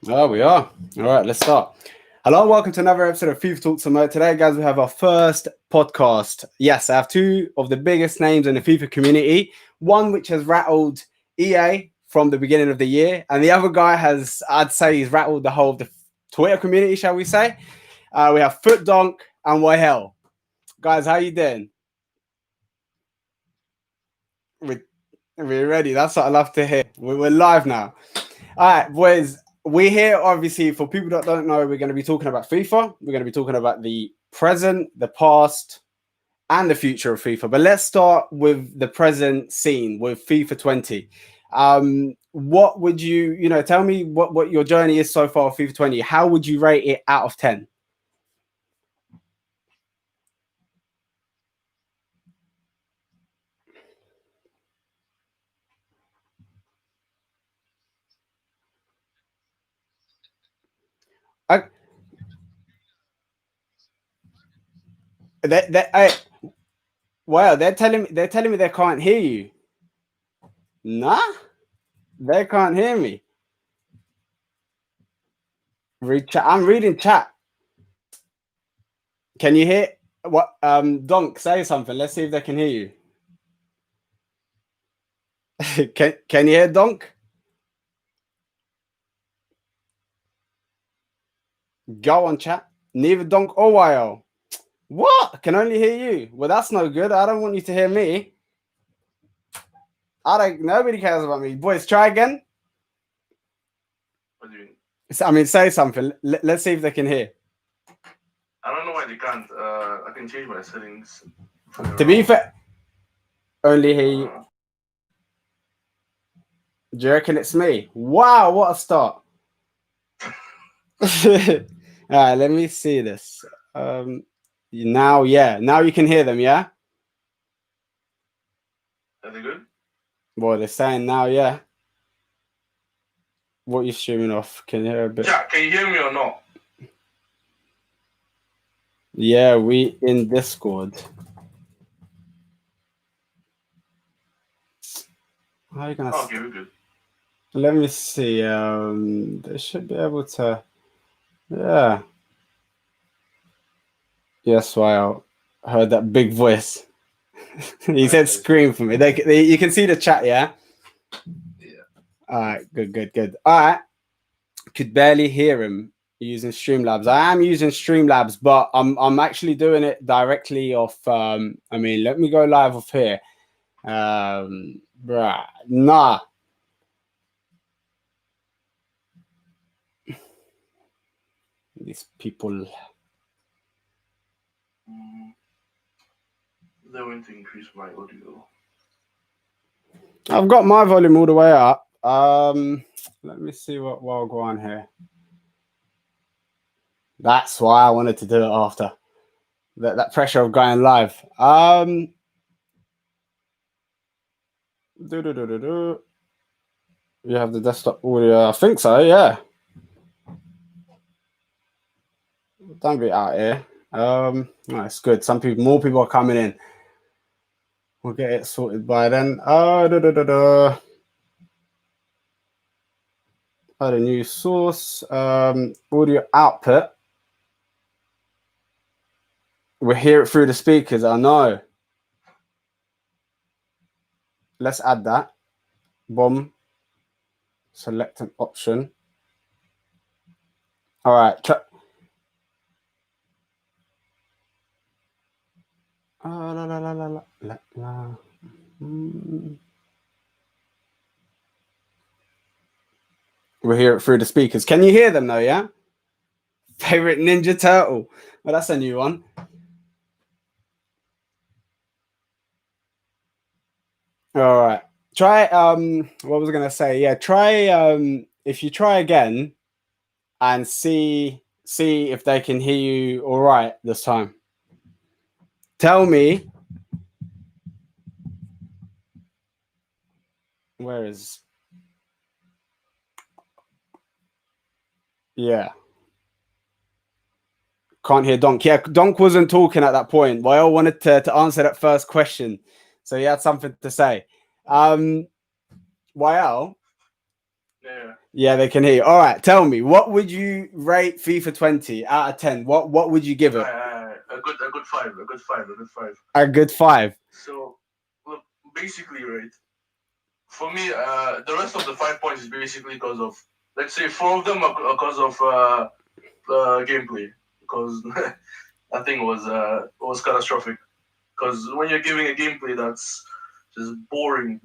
Oh, we are. All right, let's start. Hello, welcome to another episode of FIFA Talks Remote. Today, guys, we have our first podcast. Yes, I have two of the biggest names in the FIFA community. One which has rattled EA from the beginning of the year, and the other guy has, I'd say, he's rattled the whole of the Twitter community, shall we say. We have FutDonk and Wael. Guys, how you doing? We're ready. That's what I love to hear. We're live now. All right, boys. We're here, obviously, for people that don't know, we're going to be talking about FIFA. We're going to be talking about the present, the past, and the future of FIFA. But let's start with the present scene with FIFA 20. What would you tell me what your journey is so far with FIFA 20? How would you rate it out of 10? Wow, they're telling me they can't hear you. Nah, they can't hear me. I'm reading chat. Can you hear what? Donk, say something. Let's see if they can hear you. Can you hear Donk? Go on chat. Neither Donk or Wael. What? I can only hear you. Well, that's no good. I don't want you to hear me. Nobody cares about me. Boys, try again. What do you mean? I mean, say something. Let's see if they can hear. I don't know why they can't. I can change my settings. To be fair, only hear you. Do you reckon it's me? Wow, what a start. All right, let me see this. Now you can hear them, yeah? Are they good? Boy, they're saying now, yeah. What you streaming off? Can you hear a bit? Yeah, can you hear me or not? Yeah, we in Discord. How are you gonna? Okay, we're good. Let me see. They should be able to. Yeah. Yes, wow. I heard that big voice. He said scream for me. You can see the chat, yeah? Yeah. All right, good. All right. Could barely hear him using Streamlabs. I am using Streamlabs, but I'm actually doing it directly off. I mean, let me go live off here. Nah. These people. They're going to increase my audio. I've got my volume all the way up. Let me see what will go on here. That's why I wanted to do it after that pressure of going live. You have the desktop audio. I think so. Yeah. Don't be out here. That's good. More people are coming in. We'll get it sorted by then. Add a new source. Audio output. We hear it through the speakers. I know. Let's add that. Boom. Select an option. All right. We hear it through the speakers. Can you hear them though? Yeah. Favorite Ninja Turtle. Well, that's a new one. All right. Try. What was I gonna say? Yeah. Try. If you try again, and see if they can hear you all right this time. Tell me. Where is? Yeah. Can't hear Donk. Yeah, Donk wasn't talking at that point. Wael wanted to answer that first question, so he had something to say. Wael, Yeah, they can hear you. All right, tell me, what would you rate FIFA 20 out of 10? What would you give it? A good 5. A good 5. A good 5. A good 5. So, look, basically, right. For me, the rest of the 5 points is basically because of, let's say, 4 of them are because of gameplay. Because that thing was catastrophic. Because when you're giving a gameplay that's just boring,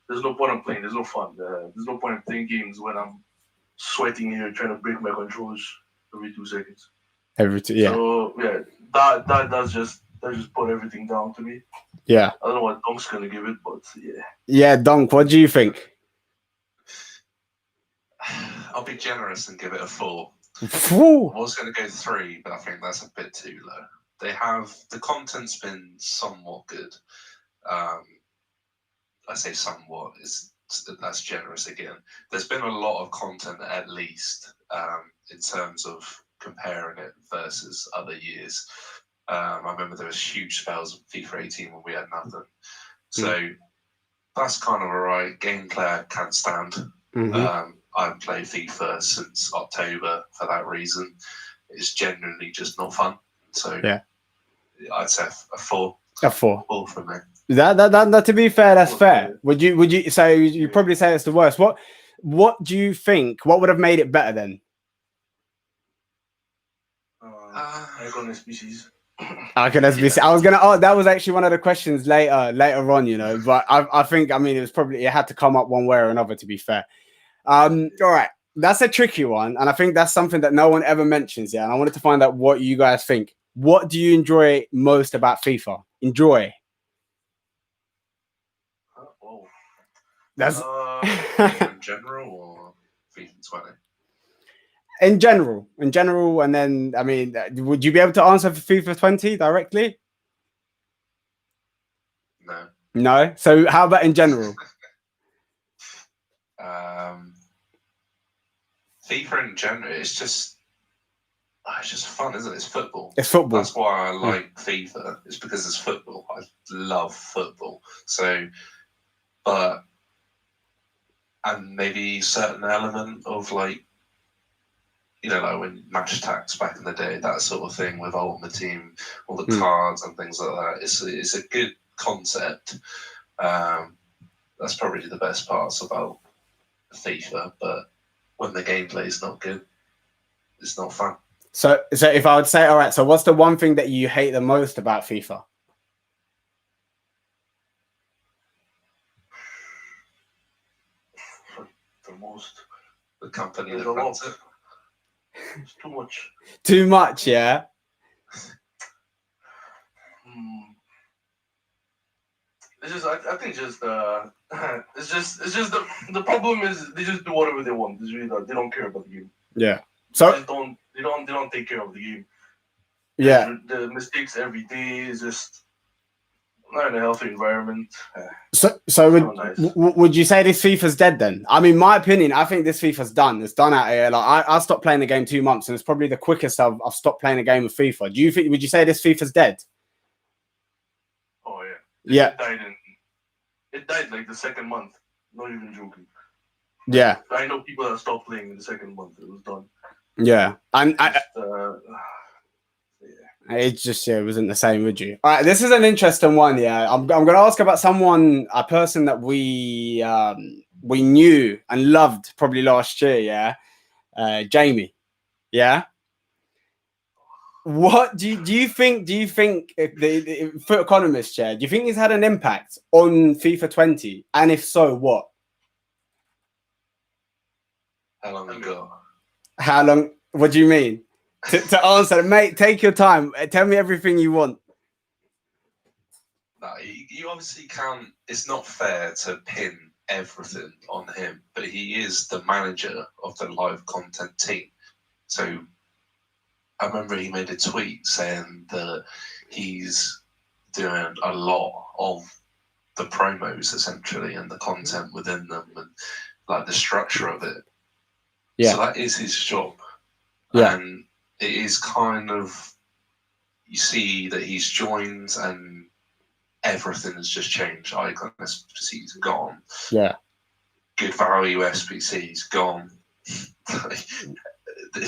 there's no point in playing. There's no fun. There's no point in playing games when I'm sweating here trying to break my controls every 2 seconds. Yeah. So yeah, that's just put everything down to me. Yeah. I don't know what Donk's gonna give it, but yeah. Yeah, Donk, what do you think? I'll be generous and give it a 4. I was going to go 3, but I think that's a bit too low. The content's been somewhat good. I say somewhat, that's generous again. There's been a lot of content at least in terms of comparing it versus other years. I remember there was huge spells of FIFA 18 when we had nothing. So that's kind of alright. Gameplay I can't stand. I haven't played FIFA since October for that reason. It's genuinely just not fun. So yeah, I'd say a 4. A 4. 4 for me. That to be fair, that's fair. Would you say you probably say it's the worst? What do you think? What would have made it better then? Icon species. Okay, let's be. I was gonna. Oh, that was actually one of the questions later on. You know, but I think it had to come up one way or another. To be fair. All right, that's a tricky one, and I think that's something that no one ever mentions. Yeah, and I wanted to find out what you guys think. What do you enjoy most about FIFA? Enjoy. That's in general or FIFA 20? In general, and then I mean, would you be able to answer for FIFA 20 directly? No. No. So how about in general? FIFA in general, it's just fun, isn't it? It's football. It's football. That's why I like FIFA. It's because it's football. I love football. So, and maybe certain element of like when match attacks back in the day, that sort of thing with Ultimate Team, all the cards and things like that. It's a good concept. That's probably the best parts about FIFA, but when the gameplay is not good, it's not fun. So if I would say, all right, so what's the one thing that you hate the most about FIFA? The company that runs it. It's too much. Too much, yeah. It's just I think just it's just the problem is they just do whatever they want. It's really they don't care about the game. Yeah. So they don't take care of the game. Yeah. The mistakes every day is just not in a healthy environment. So would you say this FIFA's dead then? I mean, my opinion, I think this FIFA's done. It's done out here. Like I stopped playing the game 2 months, and it's probably the quickest I've stopped playing a game of FIFA. Would you say this FIFA's dead? Oh yeah. Yeah. It died like the second month. Not even joking. Yeah. I know people that stopped playing in the second month. It was done. Yeah. And it wasn't the same, would you? All right, this is an interesting one. Yeah, I'm going to ask about a person that we knew and loved probably last year. Yeah, Jamie. Yeah. What do you think? Do you think the Foot Economist chair? Do you think he's had an impact on FIFA 20? And if so, what? How long ago? How long? What do you mean? To answer, mate, take your time. Tell me everything you want. No, you obviously can't. It's not fair to pin everything on him, but he is the manager of the live content team. So I remember he made a tweet saying that he's doing a lot of the promos essentially and the content within them and like the structure of it. Yeah. So that is his job. Yeah. And it is kind of, you see that he's joined and everything has just changed. Icon, he's gone. Yeah. good value SBCs gone.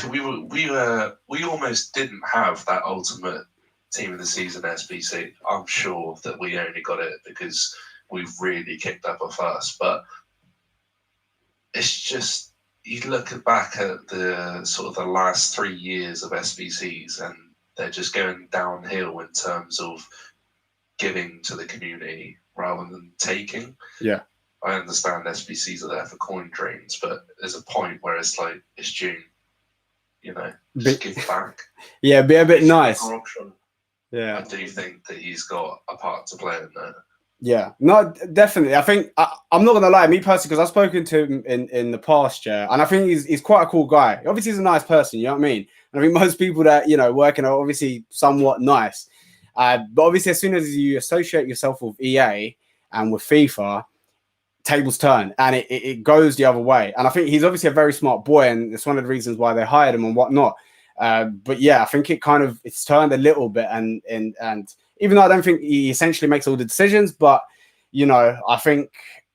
We almost didn't have that ultimate team of the season SBC. I'm sure that we only got it because we've really kicked up a fuss, but it's just, you look back at the sort of the last 3 years of SBCs and they're just going downhill in terms of giving to the community rather than taking. Yeah. I understand SBCs are there for coin drains, but there's a point where it's like, it's June, just give back. Yeah, be a bit nice. Corruption. Yeah. I do think that he's got a part to play in that. Yeah, no, definitely. I think I'm not gonna lie, me personally, because I've spoken to him in the past, yeah, and I think he's quite a cool guy. Obviously, he's a nice person. You know what I mean? And I think most people that working are obviously somewhat nice, but obviously, as soon as you associate yourself with EA and with FIFA, tables turn and it goes the other way. And I think he's obviously a very smart boy, and it's one of the reasons why they hired him and whatnot. But yeah, I think it's turned a little bit, and even though I don't think he essentially makes all the decisions, but I think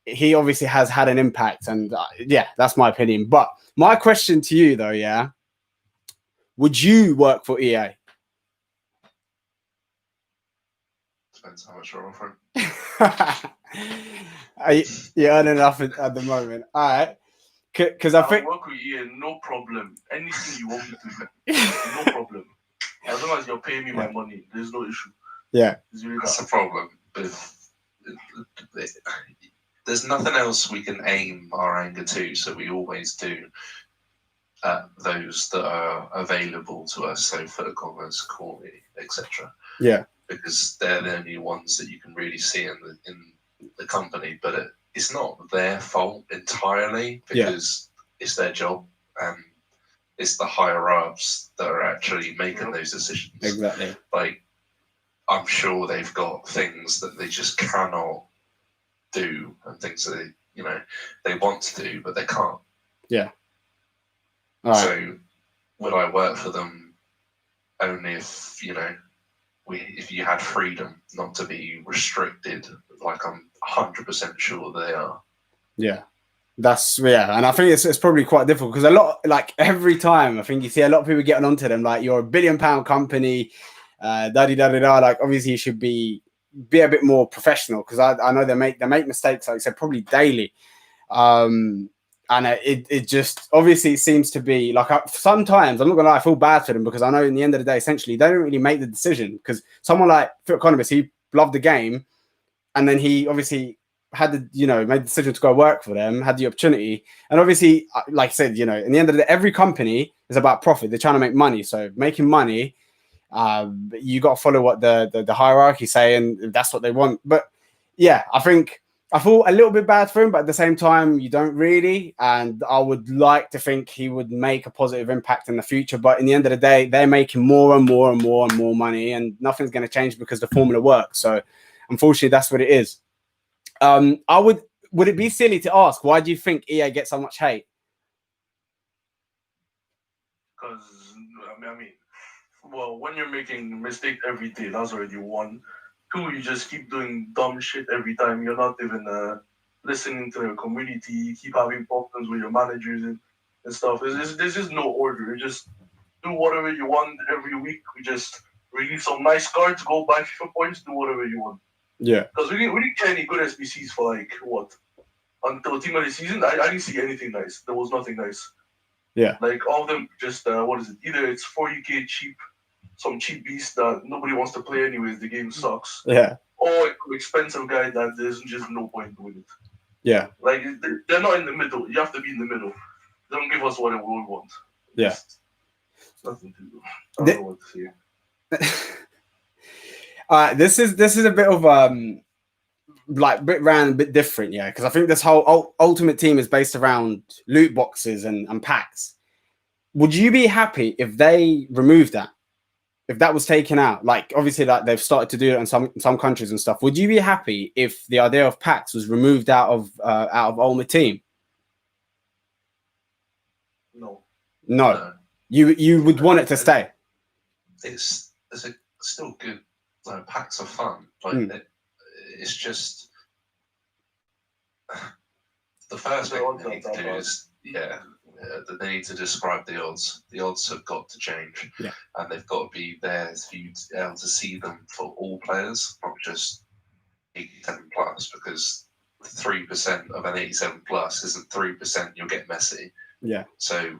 he obviously has had an impact, and yeah, that's my opinion. But my question to you though, yeah, would you work for EA? Depends how much you're offering. You're earning enough at the moment. All right. Because I think work with EA, no problem. Anything you want me to do, no problem. As long as you're paying me my money, there's no issue. Yeah, that's the problem. But there's nothing else we can aim our anger to, so we always do those that are available to us, so FutDonk, Corey, etc. Yeah, because they're the only ones that you can really see in the company. But it's not their fault entirely, because it's their job, and it's the higher ups that are actually making those decisions. Exactly. Like, I'm sure they've got things that they just cannot do, and things that they want to do but they can't. Yeah. All right. So would I work for them only if if you had freedom, not to be restricted, like I'm 100% sure they are. Yeah. And I think it's probably quite difficult, because every time I think you see a lot of people getting onto them, like, you're a £1 billion company, like, obviously you should be a bit more professional, because I know they make mistakes, like I said, probably daily, and it just obviously seems to be like, sometimes I'm not gonna lie, I feel bad for them, because I know in the end of the day, essentially they don't really make the decision, because someone like FutDonk, he loved the game, and then he obviously had the made the decision to go work for them, had the opportunity, and obviously, like I said, in the end of the day, every company is about profit. They're trying to make money, so making money, you got to follow what the hierarchy say, and that's what they want. But yeah, I think I feel a little bit bad for him, but at the same time, you don't really. And I would like to think he would make a positive impact in the future. But in the end of the day, they're making more and more and more and more money, and nothing's going to change because the formula works. So unfortunately, that's what it is. Would it be silly to ask, why do you think EA gets so much hate? Because well, when you're making mistakes every day, that's already one. Two, you just keep doing dumb shit every time. You're not even listening to your community. You keep having problems with your managers and stuff. There's just no order. You just do whatever you want every week. We just release some nice cards, go buy FIFA points, do whatever you want. Yeah. Because we didn't get any good SBCs for until team of the season. I didn't see anything nice. There was nothing nice. Yeah. Like, all of them just what is it? Either it's 40k cheap, some cheap beast that nobody wants to play anyways. The game sucks. Yeah. Or expensive guy that there's just no point doing it. Yeah. Like, they're not in the middle. You have to be in the middle. They don't give us what we want. Yeah. It's nothing to do. I don't know what to say. All right, this is a bit of bit round, a bit different, yeah, because I think this whole Ultimate Team is based around loot boxes and packs. Would you be happy if they removed that? If that was taken out? Like, obviously, like, they've started to do it in some countries and stuff. Would you be happy if the idea of packs was removed out of Ultimate Team? No. You would want it to stay. It's still good. Like, packs are fun. Like, it's just The first The thing odds they need to are do bad. is, they need to describe the odds. The odds have got to change, and they've got to be there for you to be able to see them for all players, not just 87 plus, because 3% of an 87 plus isn't 3% you'll get Messi. Yeah. So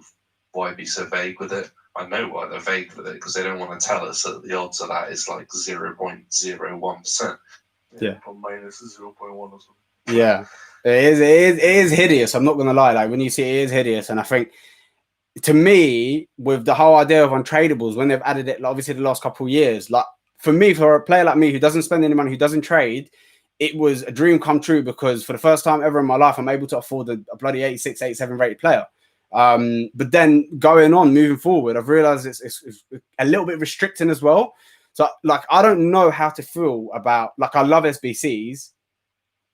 why be so vague with it? I know why they're vague with it, because they don't want to tell us that the odds of that is like 0.01%. Yeah. From minus 0.1 or something. Yeah. It is hideous. I'm not gonna lie. Like when you see it is hideous, and I think to me, with the whole idea of untradables, when they've added it, like, obviously the last couple of years, like for me, for a player like me who doesn't spend any money, who doesn't trade, it was a dream come true, because for the first time ever in my life, I'm able to afford a bloody 86, 87 rated player. But then moving forward, I've realized it's a little bit restricting as well. So like, I don't know how to feel about, like, I love SBCs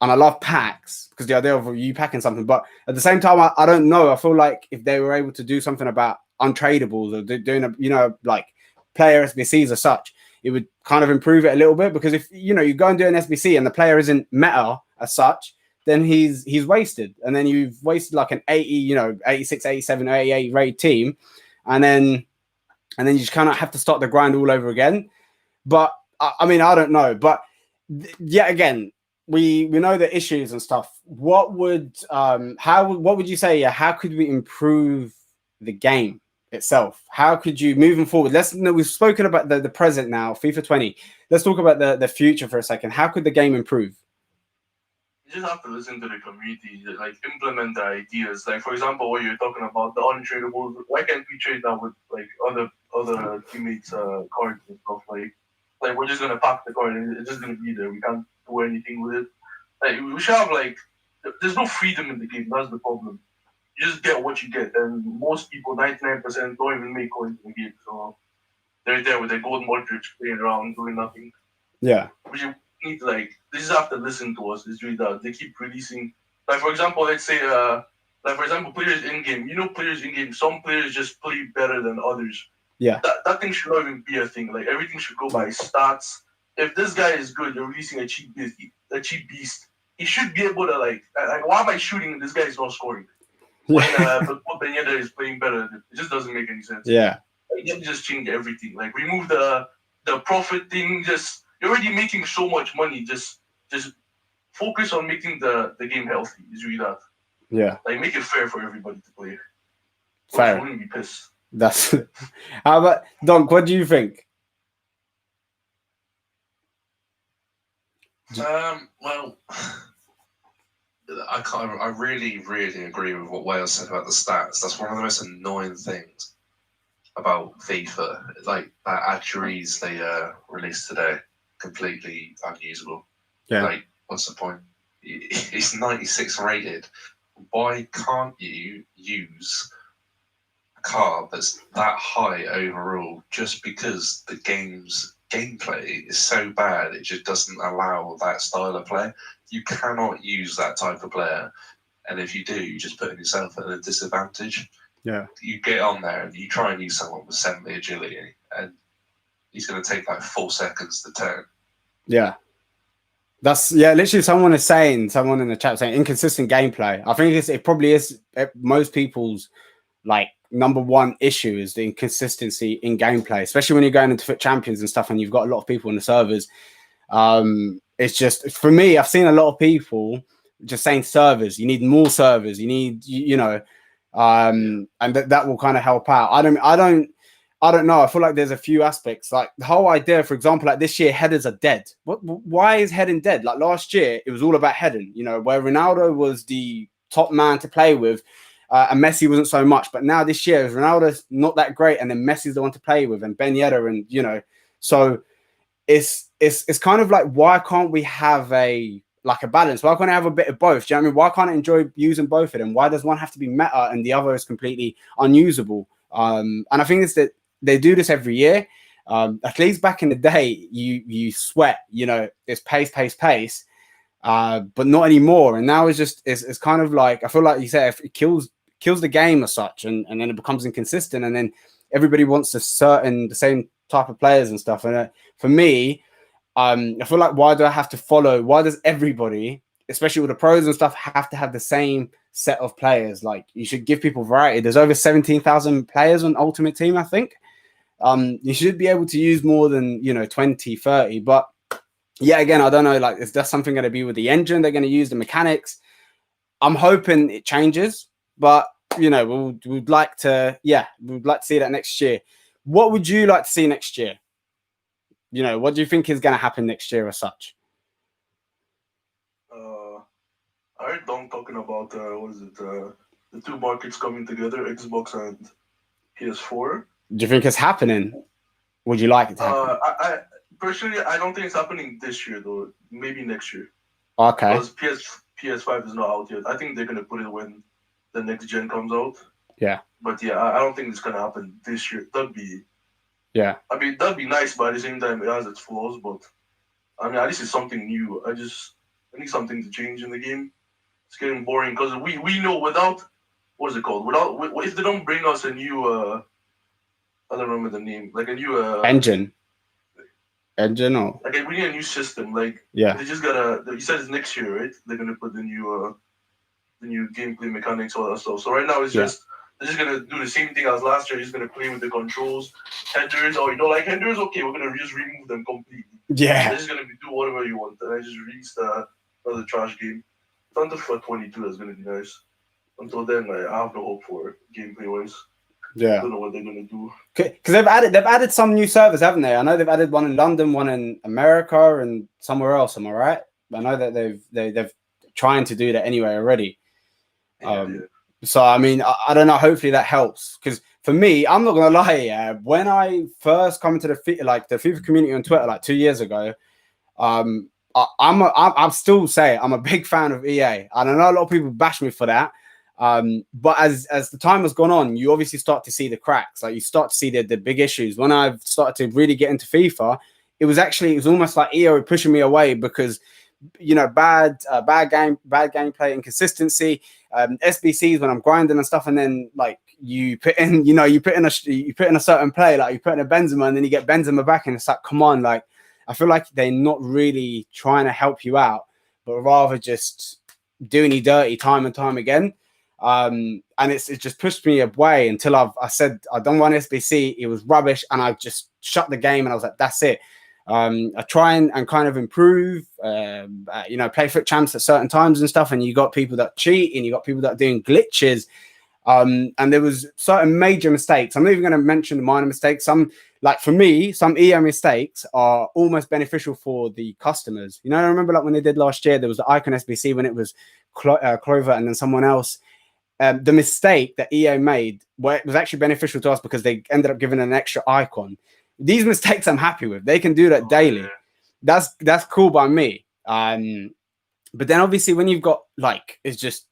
and I love packs, because the idea of you packing something, but at the same time, I don't know. I feel like if they were able to do something about untradables, or doing like player SBCs as such, it would kind of improve it a little bit. Because if you go and do an SBC and the player isn't meta as such, then he's wasted, and then you've wasted like an 80, 86, 87, 88 rated team, and then you just kind of have to start the grind all over again. But I mean, I don't know, but yet again, we know the issues and stuff. What would what would you say? Yeah, how could we improve the game itself? How could you, moving forward? We've spoken about the present now, FIFA 20. Let's talk about the future for a second. How could the game improve? You just have to listen to the community, like implement the ideas. Like for example, what you're talking about, the untradables. Why can't we trade that with like other teammates' cards and stuff? Like we're just gonna pack the card and it's just gonna be there. We can't do anything with it. Like we should have there's no freedom in the game. That's the problem. You just get what you get, and most people, 99%, don't even make coins in the game. So they're there with their gold Modric playing around doing nothing. Yeah. We need to they just have to listen to us. It's really that they keep releasing. Like for example, let's say players in game. Players in game. Some players just play better than others. Yeah. That thing should not even be a thing. Like everything should go by stats. If this guy is good, you're releasing a cheap beast. He should be able to like why am I shooting? This guy is not scoring. When Ben Yedder is playing better, it just doesn't make any sense. Yeah. You have to just change everything. Like remove the profit thing. Just you're already making so much money. Just focus on making the game healthy. Is really that. Yeah. Like make it fair for everybody to play. Fair. I wouldn't be pissed. That's How about Donk? What do you think? Well, I really, really agree with what Wael said about the stats. That's one of the most annoying things about FIFA. Like that actuaries they released today, completely unusable. Yeah. Like, what's the point? It's 96 rated. Why can't you use a card that's that high overall just because the game's gameplay is so bad it just doesn't allow that style of play? You cannot use that type of player, and if you do, you just put yourself at a disadvantage. Yeah. You get on there and you try and use someone with 70 agility, and he's going to take like 4 seconds to turn. Yeah. That's literally someone in the chat saying inconsistent gameplay. I think it probably is most people's like number one issue is the inconsistency in gameplay, especially when you're going into FUT Champions and stuff and you've got a lot of people in the servers. It's just, for me, I've seen a lot of people just saying servers, you need more servers, you need, and that will kind of help out. I don't know. I feel like there's a few aspects, like the whole idea, for example, like this year, headers are dead. Why is heading dead? Like last year, it was all about heading, where Ronaldo was the top man to play with, and Messi wasn't so much. But now this year, Ronaldo's not that great, and then Messi's the one to play with, and Ben Yedder, and so it's kind of like, why can't we have a balance? Why can't I have a bit of both? Do you know what I mean? Why can't I enjoy using both of them? Why does one have to be meta and the other is completely unusable? And I think it's that they do this every year. At least back in the day, you sweat, it's pace, but not anymore. And now it's kind of like, I feel like you say, if it kills the game as such, and then it becomes inconsistent, and then everybody wants the same type of players and stuff. And for me, I feel like, why do I have to follow? Why does everybody, especially with the pros and stuff, have to have the same set of players. Like, you should give people variety. There's over 17,000 players on Ultimate Team, I think. You should be able to use more than, 20, 30. But yeah, again, I don't know. Like, is that something going to be with the engine they're going to use, the mechanics? I'm hoping it changes, but we'd like to see that next year. What would you like to see next year? What do you think is going to happen next year as such? I heard Don talking about the two markets coming together, Xbox and PS4. Do you think it's happening? Would you like it to happen? I personally, I don't think it's happening this year though. Maybe next year. Okay. Because PS5 is not out yet. I think they're gonna put it when the next gen comes out. Yeah. But yeah, I don't think it's gonna happen this year. That'd be nice, but at the same time, it has its flaws. But I mean, at least it's something new. I need something to change in the game. It's getting boring because we know without what is it called? If they don't bring us a new I don't remember the name, like a new engine or like we need a new system. Like yeah, they just gotta. You said it's next year, right? They're gonna put the new gameplay mechanics, all that stuff. So right now it's just they're just gonna do the same thing as last year. Just gonna play with the controls, headers, or like headers. Okay, we're gonna just remove them completely. Yeah, they're just gonna do whatever you want, and I just released another trash game. Thunder for 22 is gonna be nice. Until then, I have no hope for gameplay wise. Yeah, I don't know what they're gonna do. Because they've added some new servers, haven't they? I know they've added one in London, one in America, and somewhere else. Am I right? I know that they've trying to do that anyway already. So I mean, I don't know. Hopefully that helps. Because for me, I'm not gonna lie. Yeah, when I first come into the FIFA community on Twitter like 2 years ago, I'm still say I'm a big fan of EA. I know a lot of people bash me for that. But as the time has gone on, you obviously start to see the cracks. Like you start to see the big issues. When I've started to really get into FIFA, it was almost like EA were pushing me away because bad gameplay, inconsistency, SBCs when I'm grinding and stuff, and then like you put in a certain play, like you put in a Benzema, and then you get Benzema back, and it's like, come on, like I feel like they're not really trying to help you out, but rather just doing you dirty time and time again. And it just pushed me away until I said I don't want SBC. It was rubbish, and I just shut the game, and I was like, that's it. I try and kind of improve, play foot champs at certain times and stuff, and you got people that cheat, and you got people that are doing glitches. And there was certain major mistakes. I'm not even going to mention the minor mistakes. For me, some EA mistakes are almost beneficial for the customers. I remember like when they did last year, there was the Icon SBC when it was Clover and then someone else. The mistake that EA made, where it was actually beneficial to us because they ended up giving an extra icon. These mistakes I'm happy with. They can do that daily. Yeah. That's cool by me. But then obviously when you've got it's just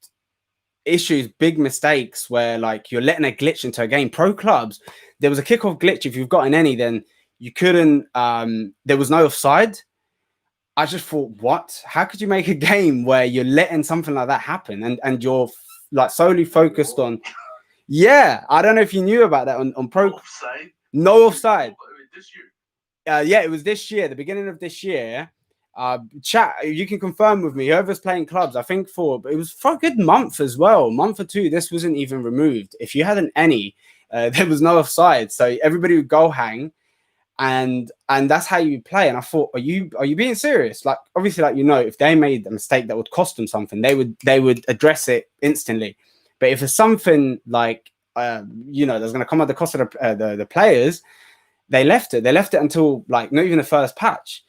issues, big mistakes where like you're letting a glitch into a game. Pro clubs, there was a kickoff glitch. If you've gotten any, then you couldn't. There was no offside. I just thought, what? How could you make a game where you're letting something like that happen and you're like solely focused on? Yeah, I don't know if you knew about that on pro. Offside? No offside. This year. Yeah, it was this year, the beginning of this year. Chat, you can confirm with me. Whoever's playing clubs, I think it was for a good month as well, month or two. This wasn't even removed. If you hadn't any, there was no offside, so everybody would go hang, and that's how you play. And I thought, are you being serious? Like obviously, if they made a mistake that would cost them something, they would address it instantly. But if it's something like that's going to come at the cost of the players, they left it. They left it until like not even the first patch.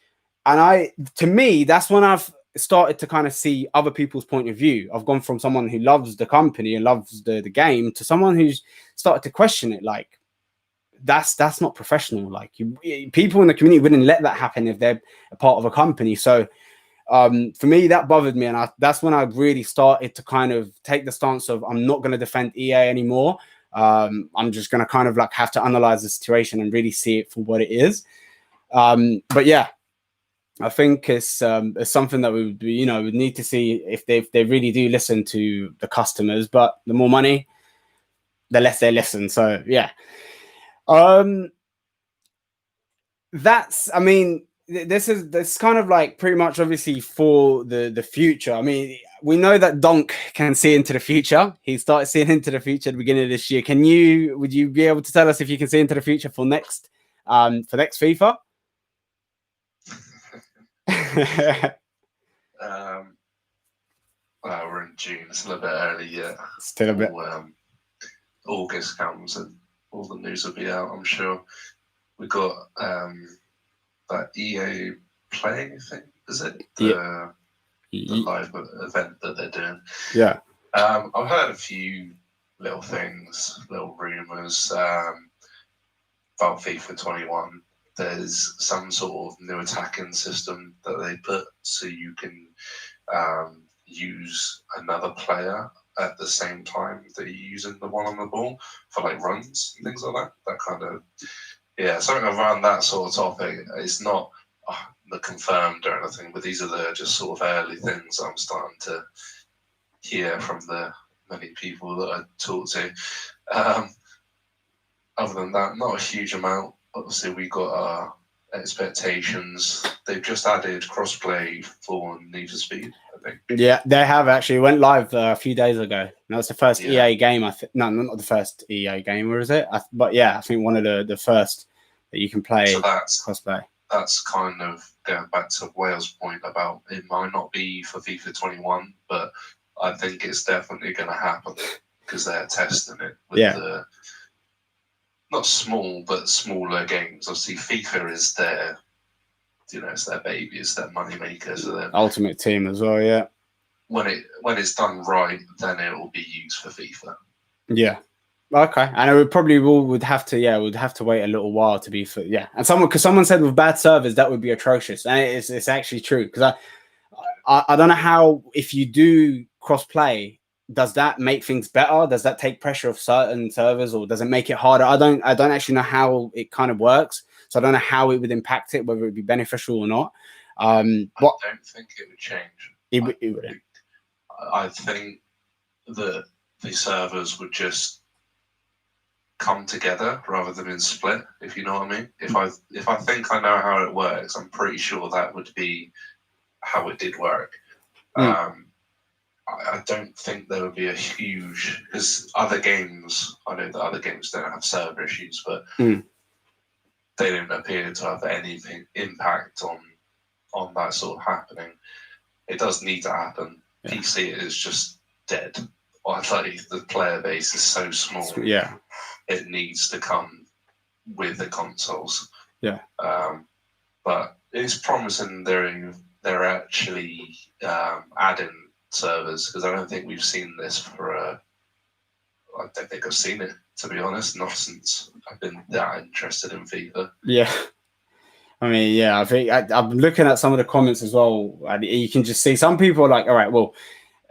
And to me, that's when I've started to kind of see other people's point of view. I've gone from someone who loves the company and loves the game to someone who's started to question it. Like that's not professional. Like people in the community wouldn't let that happen if they're a part of a company. So for me, that bothered me. And that's when I really started to kind of take the stance of I'm not going to defend EA anymore. I'm just going to kind of like have to analyze the situation and really see it for what it is. But yeah, I think it's something that we would need to see if they really do listen to the customers. But the more money, the less they listen. So yeah, this kind of like pretty much obviously for the future. I mean, we know that Donk can see into the future. He started seeing into the future at the beginning of this year. Would you be able to tell us if you can see into the future for next FIFA? Well, we're in June. It's a little bit early yet. Still a bit. August comes and all the news will be out, I'm sure. We got that EA Play thing, is it? The live event that they're doing. Yeah. I've heard a few little things, little rumours about FIFA 21. There's some sort of new attacking system that they put so you can use another player at the same time that you're using the one on the ball for like runs and things like that. That kind of, something around that sort of topic. It's not confirmed or anything, but these are the just sort of early things I'm starting to hear from the many people that I talk to. Other than that, not a huge amount. Obviously, we got our expectations. They've just added crossplay for Need for Speed, I think. Yeah, they have actually went live a few days ago. That was the first EA game. I think no, not the first EA game, or is it? But yeah, I think one of the first that you can play crossplay. That's kind of going back to Wael's point about it might not be for FIFA 21, but I think it's definitely going to happen because they're testing it with the not small but smaller games. Obviously, FIFA is their, it's their baby, it's their money maker. So Ultimate Team as well, yeah. When it's done right, then it will be used for FIFA. Yeah. Okay, and it would have to wait a little while to be for And someone said with bad servers that would be atrocious, and it's actually true because I don't know how, if you do cross play, does that make things better? Does that take pressure off certain servers, or does it make it harder? I don't actually know how it kind of works, so I don't know how it would impact it, whether it would be beneficial or not. But I don't think it would change. It wouldn't. I think that the servers would just come together rather than split, if you know what I mean. If I think I know how it works, I'm pretty sure that would be how it did work. I don't think there would be a huge, because other games, I know that other games don't have server issues, but they don't appear to have any impact on that sort of happening. It does need to happen. Yeah. PC is just dead. Like the player base is so small. Yeah, it needs to come with the consoles. Yeah, but it's promising they're actually adding servers, because I don't think we've seen this for I don't think I've seen it, to be honest, not since I've been that interested in FIFA. Yeah. I mean, yeah, I think I'm looking at some of the comments as well. And you can just see some people are like, all right, well,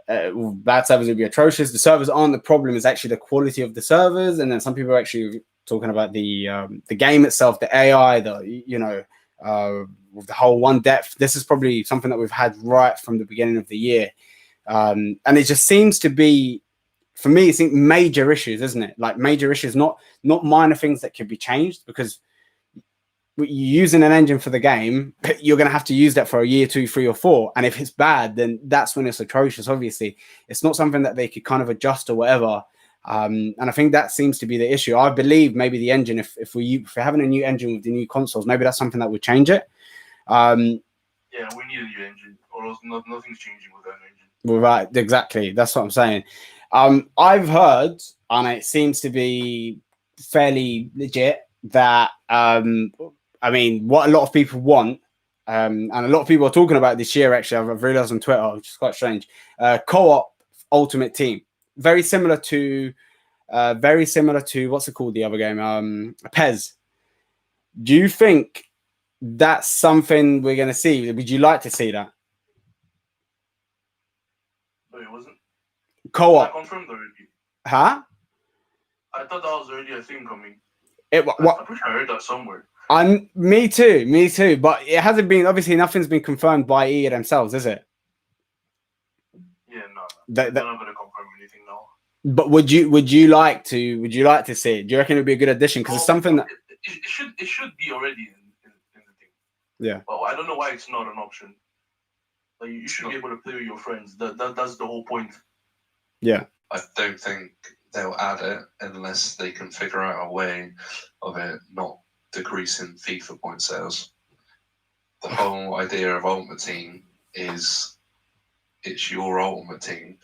bad servers would be atrocious. The servers aren't the problem. It's actually the quality of the servers. And then some people are actually talking about the game itself, the AI, with the whole one depth. This is probably something that we've had right from the beginning of the year. And it just seems to be, for me, I think major issues, isn't it? Like major issues, not minor things that could be changed, because you're using an engine for the game, you're going to have to use that for a year, 2, 3, or 4. And if it's bad, then that's when it's atrocious. Obviously, it's not something that they could kind of adjust or whatever. And I think that seems to be the issue. I believe maybe the engine, if we're having a new engine with the new consoles, maybe that's something that would change it. Yeah, we need a new engine, or else nothing's changing with that engine. Right, exactly. That's what I'm saying. I've heard, and it seems to be fairly legit, that I mean, what a lot of people want, and a lot of people are talking about this year, actually, I've realized on Twitter, which is quite strange, co-op Ultimate Team. Very similar to what's it called, the other game, PES. Do you think that's something we're going to see? Would you like to see that? No, it wasn't. Co-op. Confirmed already. Huh? I thought that was already a thing coming. I'm pretty sure I heard that somewhere. Me too. But it hasn't been, obviously, nothing's been confirmed by EA themselves, is it? Yeah, no. They're not going to confirm anything now. But would you like to see it? Do you reckon it would be a good addition? Because it's something that it should be already in the thing. Yeah. Well, I don't know why it's not an option. Like you should be able to play with your friends. That's the whole point. Yeah. I don't think they'll add it unless they can figure out a way of it not decreasing FIFA point sales. The whole idea of Ultimate Team is it's your Ultimate Team,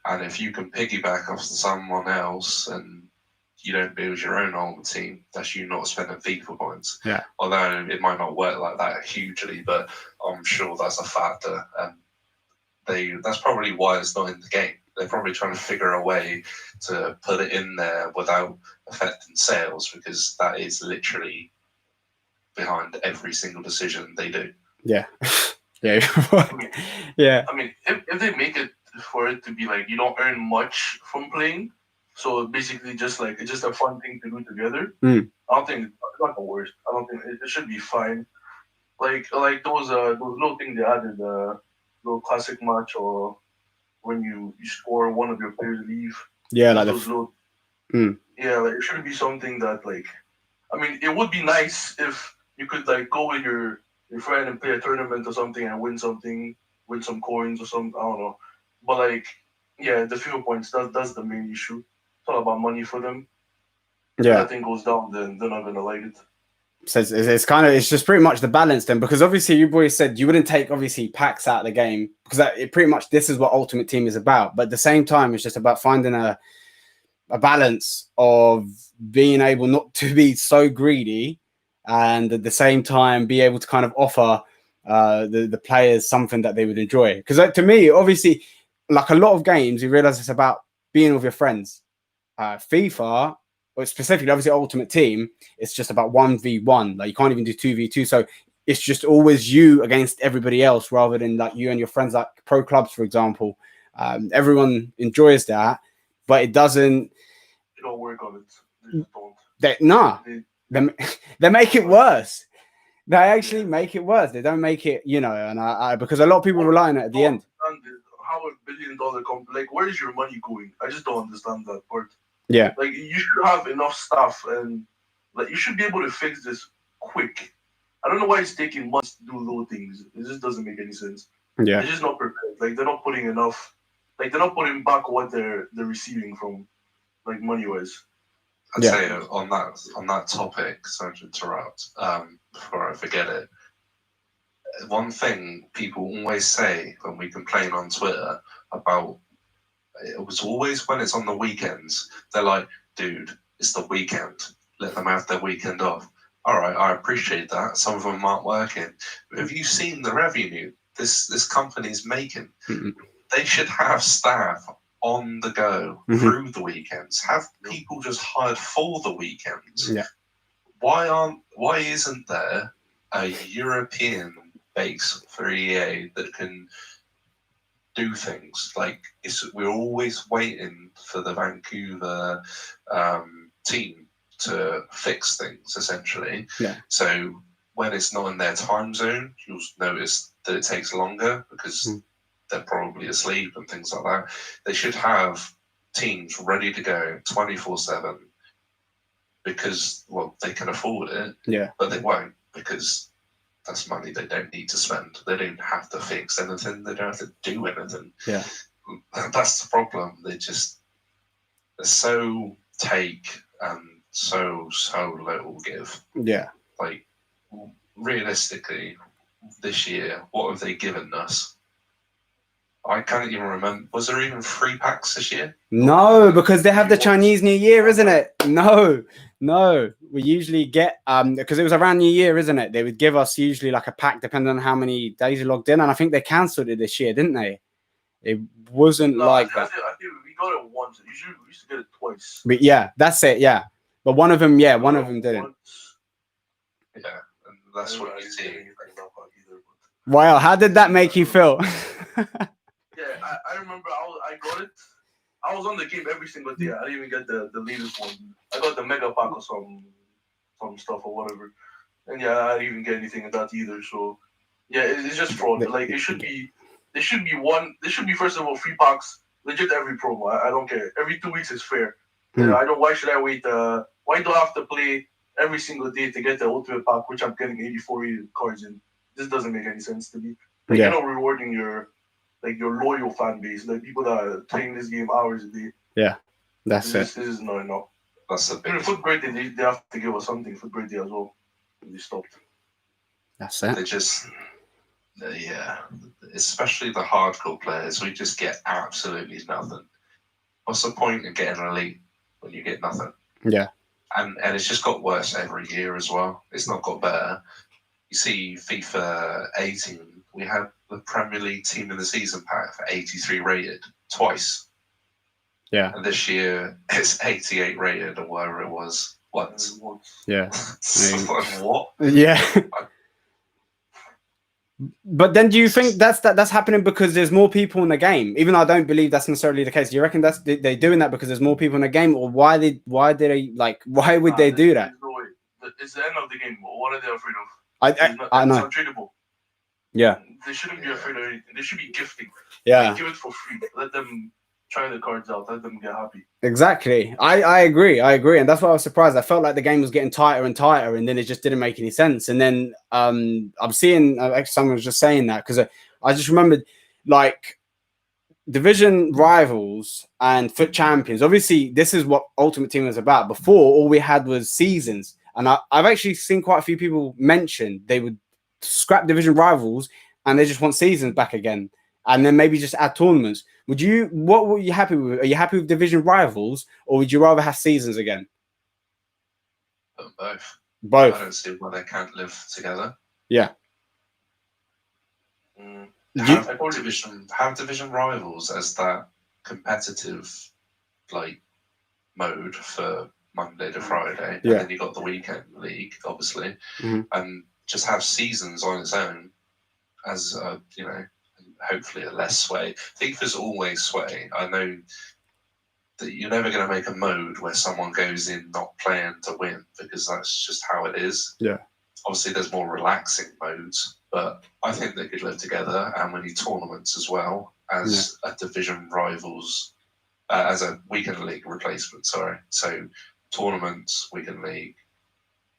and if you can piggyback off someone else and you don't build your own Ultimate Team, that's you not spending FIFA points. Yeah. Although it might not work like that hugely, but I'm sure that's a factor, and that's probably why it's not in the game. They're probably trying to figure a way to put it in there without affecting sales, because that is literally behind every single decision they do. Yeah. Yeah. Yeah. I mean, if they make it for it to be like you don't earn much from playing, so basically just like it's just a fun thing to do together. Mm. I don't think it's not the worst. I don't think it should be fine. Like those little things they added, little classic match, or when you score, one of your players leave. Yeah, like those little. Yeah, like it should be something that like, I mean, it would be nice if you could like go with your friend and play a tournament or something and win something, win some coins or something. I don't know, but like, yeah, the FIFA points. That's the main issue. It's all about money for them. If yeah. that thing goes down, then they're not gonna like it. So it's kind of, it's just pretty much the balance then, because obviously you boys said you wouldn't take obviously packs out of the game because it pretty much, this is what Ultimate Team is about. But at the same time, it's just about finding a balance of being able not to be so greedy and at the same time be able to kind of offer the players something that they would enjoy. Because to me, obviously, like a lot of games, you realize it's about being with your friends. FIFA, or specifically, obviously, Ultimate Team, it's just about 1v1. Like you can't even do 2v2. So it's just always you against everybody else rather than like you and your friends, like pro clubs, for example. Everyone enjoys that, but it doesn't. They don't work on it. They just don't. They make it worse. They actually make it worse. They don't make it, you know, and because a lot of people rely on it at the end. How $1 billion company, like, where is your money going? I just don't understand that part. Yeah. Like, you should have enough staff and, like, you should be able to fix this quick. I don't know why it's taking months to do little things. It just doesn't make any sense. Yeah. They're just not prepared. Like, they're not putting enough, like, they're not putting back what they're receiving from, like, money-wise. I'd say on that topic, sorry to interrupt, before I forget it, one thing people always say when we complain on Twitter about, it was always when it's on the weekends, they're like, dude, it's the weekend, let them have their weekend off. All right, I appreciate that. Some of them aren't working. But have you seen the revenue this company's making? Mm-hmm. They should have staff on the go through the weekends. Have people just hired for the weekends. Yeah. Why isn't there a European base for EA that can do things? Like we're always waiting for the Vancouver team to fix things, essentially. Yeah. So when it's not in their time zone, you'll notice that it takes longer because they're probably asleep and things like that. They should have teams ready to go 24/7 because, well, they can afford it. Yeah. But they won't because that's money they don't need to spend. They don't have to fix anything. They don't have to do anything. Yeah. That's the problem. They're so take and so little give. Yeah. Like, realistically, this year, what have they given us? I can't even remember. Was there even 3 packs this year? No, because they have the Chinese New Year, isn't it? No. We usually get because it was around New Year, isn't it? They would give us usually like a pack depending on how many days you logged in, and I think they cancelled it this year, didn't they? It wasn't like that. I think we got it once. We used to get it twice. But yeah, that's it. Yeah, but one of them didn't. Yeah, and that's what you see. Wow, how did that make you feel? Yeah, I remember I got it. I was on the game every single day. I didn't even get the latest one. I got the mega pack or some stuff or whatever. And yeah, I didn't even get anything of that either. So yeah, it's just fraud. Like it should be first of all 3 packs, legit every promo. I don't care. Every 2 weeks is fair. Why should I wait? Why do I have to play every single day to get the ultimate pack, which I'm getting 84 cards in? This doesn't make any sense to me. Like you're not rewarding your loyal fan base, like people that are playing this game hours a day. Yeah, that's This is not enough. That's a big. Even Foot Birthday, they have to give us something for birthday as well. They stopped. That's it. They just, especially the hardcore players, we just get absolutely nothing. What's the point of getting elite when you get nothing? Yeah. And it's just got worse every year as well. It's not got better. You see, FIFA 18, we had the Premier League Team of the Season pack for 83 rated twice. Yeah. And this year it's 88 rated or whatever it was once. Yeah. Like, what? Yeah. But then, do you think that's happening because there's more people in the game? Even though I don't believe that's necessarily the case. Do you reckon they're doing that because there's more people in the game, or why would they do that? No way. It's the end of the game. What are they afraid of? I know. It's untradeable. Yeah. They shouldn't be afraid of anything. They should be gifting. Yeah. Like, give it for free. Let them try the cards out. Let them get happy. Exactly. I agree. And that's why I was surprised. I felt like the game was getting tighter and tighter, and then it just didn't make any sense. And then I'm seeing actually someone was just saying that because I just remembered like division rivals and foot champions. Obviously, this is what Ultimate Team was about. Before, all we had was seasons, and I've actually seen quite a few people mention they would scrap division rivals and they just want seasons back again, and then maybe just add tournaments. What were you happy with? Are you happy with division rivals, or would you rather have seasons again? Both. Both. I don't see why they can't live together. Yeah. Have division rivals as that competitive like mode for Monday to Friday, and then you got the weekend league, obviously, and just have seasons on its own as hopefully a less sway. FIFA's always sway. I know that you're never going to make a mode where someone goes in not playing to win, because that's just how it is. Yeah. Obviously, there's more relaxing modes, but I think they could live together, and we need tournaments as well as a division rivals, as a weekend league replacement. Sorry, so tournaments, weekend league,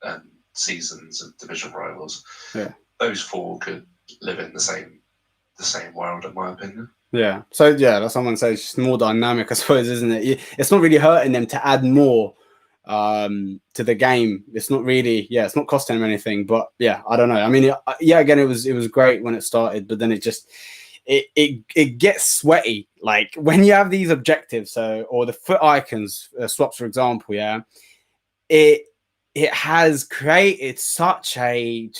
and seasons and division rivals. Yeah, those four could live in the same world, in my opinion. Yeah. So that's someone says it's more dynamic, I suppose, isn't it? It's not really hurting them to add more to the game. It's not really, it's not costing them anything. But I don't know. I mean, again, it was great when it started, but then it just it gets sweaty. Like when you have these objectives, or the foot icons swaps, for example, it has created such a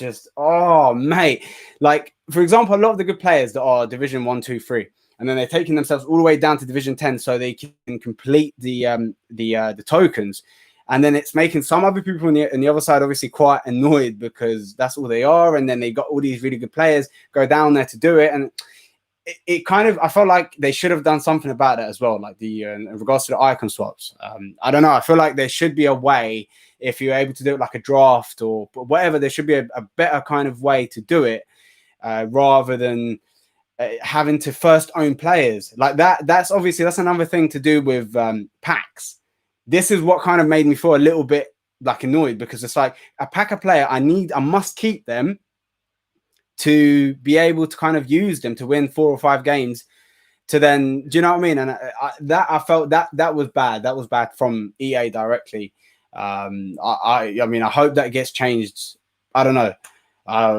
mate. Like, for example, a lot of the good players that are Division 1, 2, 3, and then they're taking themselves all the way down to Division 10 so they can complete the tokens. And then it's making some other people on the other side obviously quite annoyed because that's all they are. And then they got all these really good players go down there to do it. And it kind of, I felt like they should have done something about it as well, like in regards to the icon swaps. I don't know. I feel like there should be a way, if you're able to do it like a draft or whatever, there should be a better kind of way to do it rather than having to first own players like that. That's another thing to do with packs. This is what kind of made me feel a little bit like annoyed, because it's like a pack of player I must keep them to be able to kind of use them to win 4 or 5 games to then, do you know what I mean? And I felt that was bad. That was bad from EA directly. I mean, I hope that gets changed. I don't know. I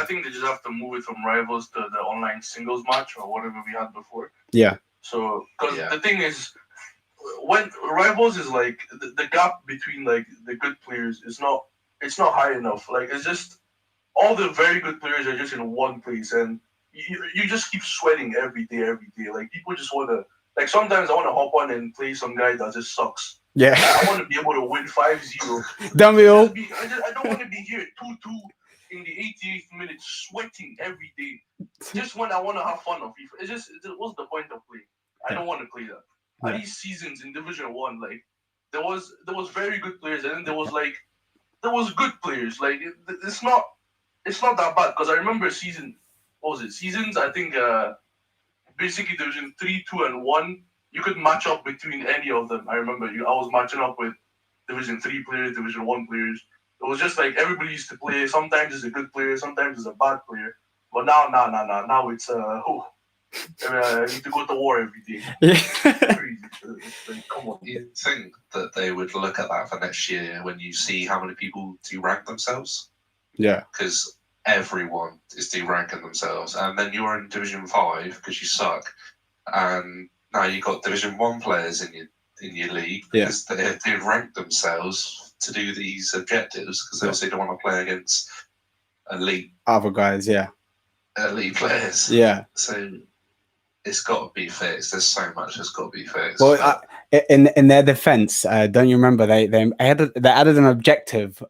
think they just have to move it from rivals to the online singles match or whatever we had before. Yeah. So, because the thing is, when rivals is like the gap between like the good players it's not high enough. Like it's just all the very good players are just in one place, and you just keep sweating every day. Like people just want to, like sometimes I want to hop on and play some guy that just sucks. Yeah. I want to be able to win 5-0. Don't we all? I don't want to be here 2-2 in the 88th minute sweating every day. Just when I want to have fun on FIFA. It's just, what's the point of playing? I don't want to play that. At these seasons in Division 1, like there was very good players, and then there was good players. Like it's not that bad, because I remember seasons, I think basically Division 3, 2, and 1, you could match up between any of them. I remember I was matching up with Division 3 players, Division 1 players. It was just like everybody used to play. Sometimes it's a good player, sometimes it's a bad player. But now it's you need to go to war every day. Yeah. Like, come on. You think that they would look at that for next year when you see how many people do rank themselves? Yeah. Because everyone is de-ranking themselves, and then you're in Division 5 because you suck, and now you've got Division 1 players in your league because they rank themselves to do these objectives because they also don't want to play against elite Other guys, elite players. Yeah. So it's got to be fixed. There's so much that's got to be fixed. Well, in their defense, don't you remember they added an objective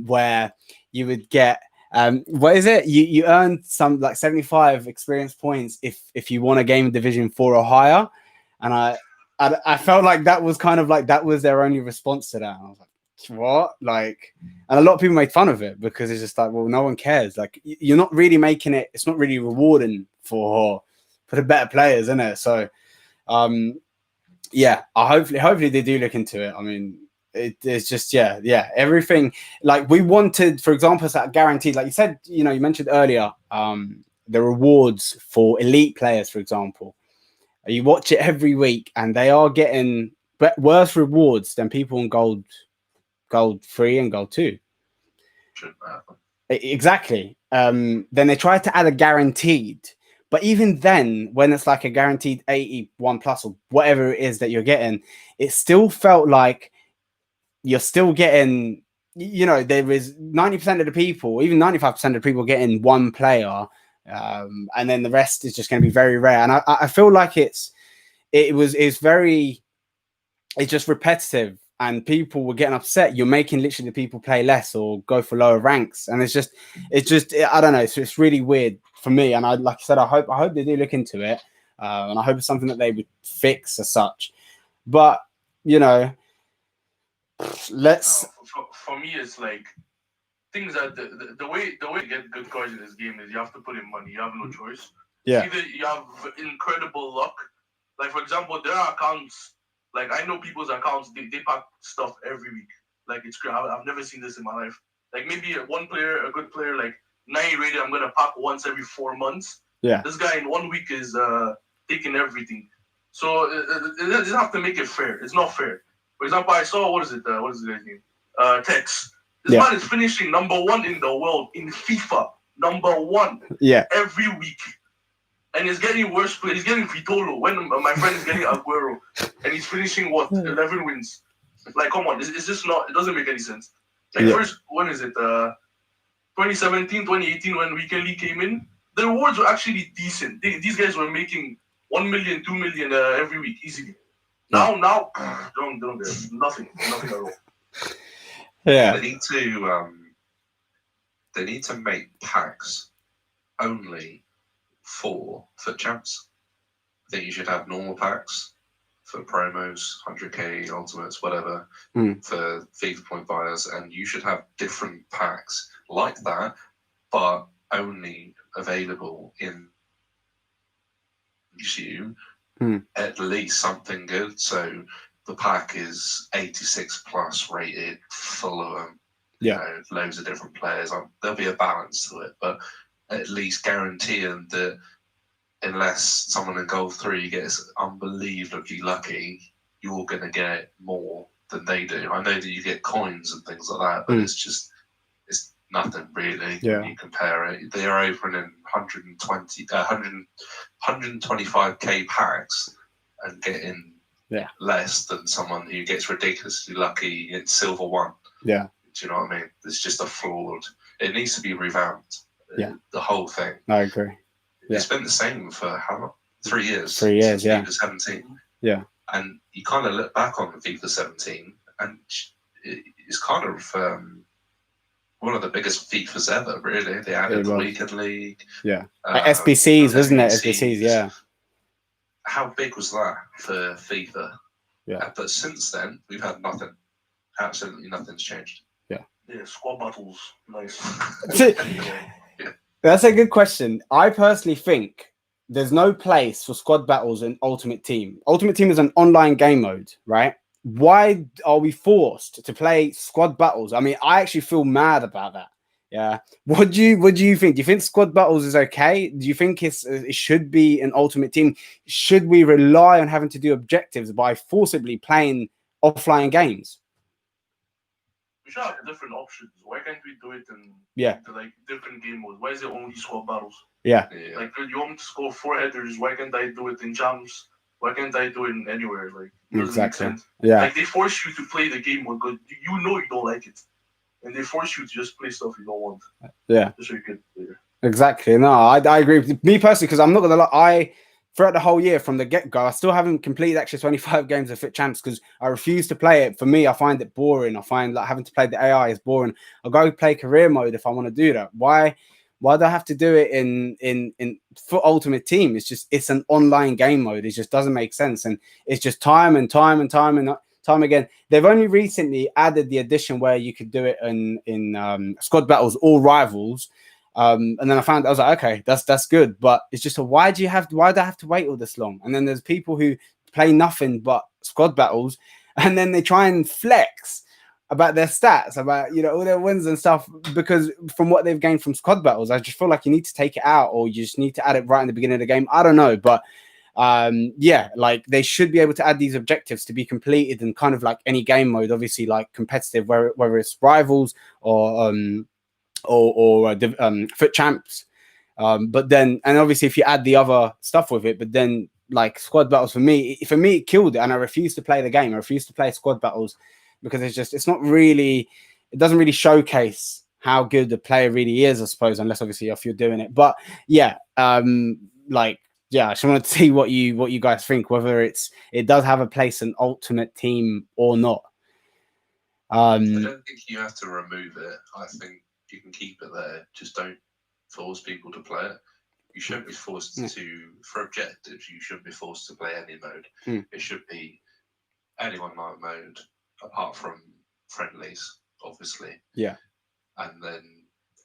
where you would get what is it? You earn some like 75 experience points if you won a game in Division 4 or higher, and I felt like that was kind of like that was their only response to that. I was like, what? Like, and a lot of people made fun of it because it's just like, well, no one cares. Like, you're not really making it. It's not really rewarding for the better players, isn't it? So, yeah, hopefully they do look into it. I mean, it's just everything. Like we wanted, for example, that guaranteed. Like you said, you mentioned earlier, the rewards for elite players, for example. You watch it every week, and they are getting worse rewards than people in gold 3 and gold 2. Shouldn't happen. Exactly. Then they try to add a guaranteed. But even then, when it's like a guaranteed 81 plus or whatever it is that you're getting, it still felt like you're still getting, there is 90% of the people, even 95% of the people getting one player. And then the rest is just going to be very rare. And I feel like it's just repetitive and people were getting upset. You're making literally the people play less or go for lower ranks. And it's just, I don't know. So it's really weird for me. And like I said, I hope they do look into it. And I hope it's something that they would fix as such. But, let's. For me, it's like things that the way to get good cards in this game is you have to put in money. You have no choice. Yeah. Either you have incredible luck. Like, for example, there are accounts. Like, I know people's accounts, they pack stuff every week. Like, it's crazy. I've never seen this in my life. Like, maybe a good player, like 90 rated, I'm going to pack once every 4 months. Yeah. This guy in 1 week is taking everything. So, you just have to make it fair. It's not fair. For example, I saw, what is the guy's name? Tex. This man is finishing number 1 in the world in FIFA. Number 1. Yeah. Every week. And he's getting worse. He's getting Vitolo when my friend is getting Aguero, and he's finishing 11 wins. Like, come on, it's just not. It doesn't make any sense. Like first, when is it? 2017, 2018, when Weekend League came in, the rewards were actually decent. These guys were making 1 million, 2 million every week easily. Now, don't get nothing at all. Yeah, they need to make packs only for FUT champs. I think you should have normal packs for promos, 100k, ultimates, whatever, for FIFA point buyers, and you should have different packs like that, but only available in you at least something good. So the pack is 86 plus rated, full of them, loads of different players. There'll be a balance to it, but at least guaranteeing that unless someone in gold 3 gets unbelievably lucky, you're going to get more than they do. I know that you get coins and things like that, but it's nothing really when you compare it. They are opening 125k packs and getting less than someone who gets ridiculously lucky in silver 1. Yeah. Do you know what I mean? It's just a flawed. It needs to be revamped. Yeah. The whole thing. I agree. It's been the same for how long? 3 years. 3 years, since FIFA 17. Yeah. And you kind of look back on FIFA 17, and it's kind of one of the biggest FIFAs ever, really. They added the Weekend League. Yeah. SBCs, wasn't it? SBCs, yeah. How big was that for FIFA? Yeah. But since then, we've had nothing. Absolutely nothing's changed. Yeah, squad battles, nice. That's a good question. I personally think there's no place for squad battles in Ultimate Team. Ultimate Team is an online game mode, right? Why are we forced to play squad battles? I mean, I actually feel mad about that Yeah. What do you think? Do you think squad battles is okay? Do you think it should be an ultimate team? Should we rely on having to do objectives by forcibly playing offline games? We should have different options. Why can't we do it in Yeah. like different game modes? Why is it only squad battles? Yeah. Like you want me to score 4 headers? Why can't I do it in champs? Why can't I do it in anywhere? Like it doesn't make sense. Yeah. Like they force you to play the game mode because you know you don't like it, and they force you to just play stuff you don't want. Yeah. Just so you can play. Exactly. No, I agree with me personally, because I'm not gonna lie, throughout the whole year from the get-go, I still haven't completed actually 25 games of Fit Champs because I refuse to play it. For me, I find it boring. I find like having to play the AI is boring. I'll go play career mode if I want to do that. Why do I have to do it in Foot Ultimate Team? It's an online game mode. It just doesn't make sense, and it's just time again. They've only recently added the addition where you could do it in squad battles, all rivals. And then I was like, okay, that's good, but it's just why do I have to wait all this long? And then there's people who play nothing but squad battles, and then they try and flex about their stats, about all their wins and stuff, because from what they've gained from squad battles. I just feel like you need to take it out, or you just need to add it right in the beginning of the game. I don't know, but yeah, like they should be able to add these objectives to be completed in kind of like any game mode, obviously like competitive, whether it's rivals or Foot Champs, but then, and obviously if you add the other stuff with it, but then like squad battles for me it killed it, and I refuse to play the game. I refuse to play squad battles because it doesn't really showcase how good the player really is, I suppose, unless obviously if you're doing it. But yeah, I just wanted to see what you guys think, whether it does have a place in Ultimate Team or not. I don't think you have to remove it. I think you can keep it there. Just don't force people to play it. You shouldn't be forced to, for objectives, you shouldn't be forced to play any mode. It should be any online mode, apart from friendlies, obviously. Yeah. And then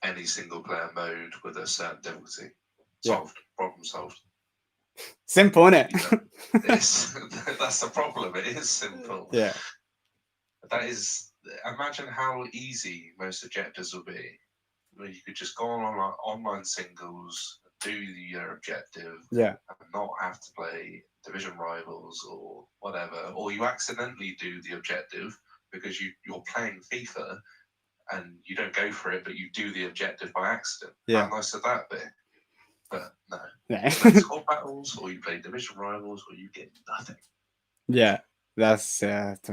any single player mode with a certain difficulty. Solved. Problem solved. Simple, isn't it? That's the problem. It is simple. Yeah. That is. Imagine how easy most objectives will be. Where you could just go on online singles, do your objective, and not have to play division rivals or whatever. Or you accidentally do the objective because you're playing FIFA and you don't go for it, but you do the objective by accident. Yeah. How nice would that be? But no. Yeah. You play squad battles, or you play division rivals, or you get nothing. Yeah. That's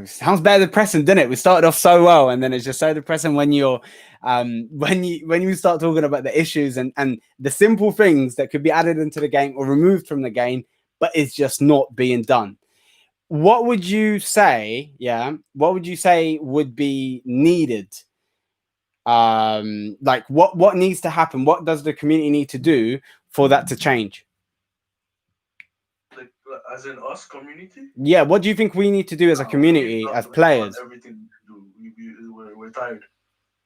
sounds better depressing, doesn't it? We started off so well, and then it's just so depressing when you're when you start talking about the issues and the simple things that could be added into the game or removed from the game, but it's just not being done. What would you say? Yeah, what would you say would be needed? Like what needs to happen? What does the community need to do for that to change? As in us community? Yeah, what do you think we need to do as a community, as players? Everything to do. We're tired.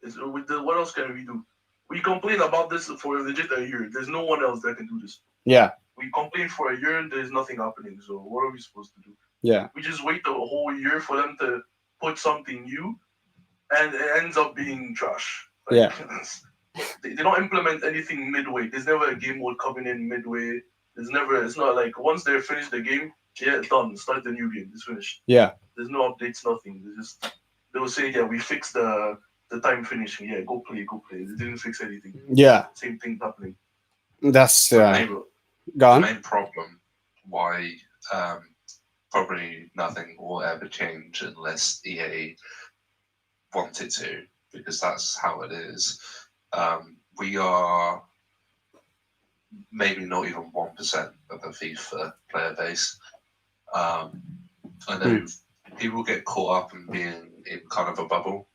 What else can we do? We complain about this for legit a year. There's no one else that can do this. Yeah. We complain for a year and there's nothing happening. So what are we supposed to do? Yeah. We just wait the whole year for them to put something new, and it ends up being trash. Like, they don't implement anything midway. There's never a game mode coming in midway. It's not like once they're finished the game, it's done. Start the new game. It's finished. Yeah. There's no updates, nothing. They will say, we fixed the time finishing. Yeah, go play. They didn't fix anything. Yeah. Same thing happening. That's go on. The main problem why probably nothing will ever change unless EA wanted to, because that's how it is. We are maybe not even 1% of the FIFA player base. I know people get caught up in being in kind of a bubble.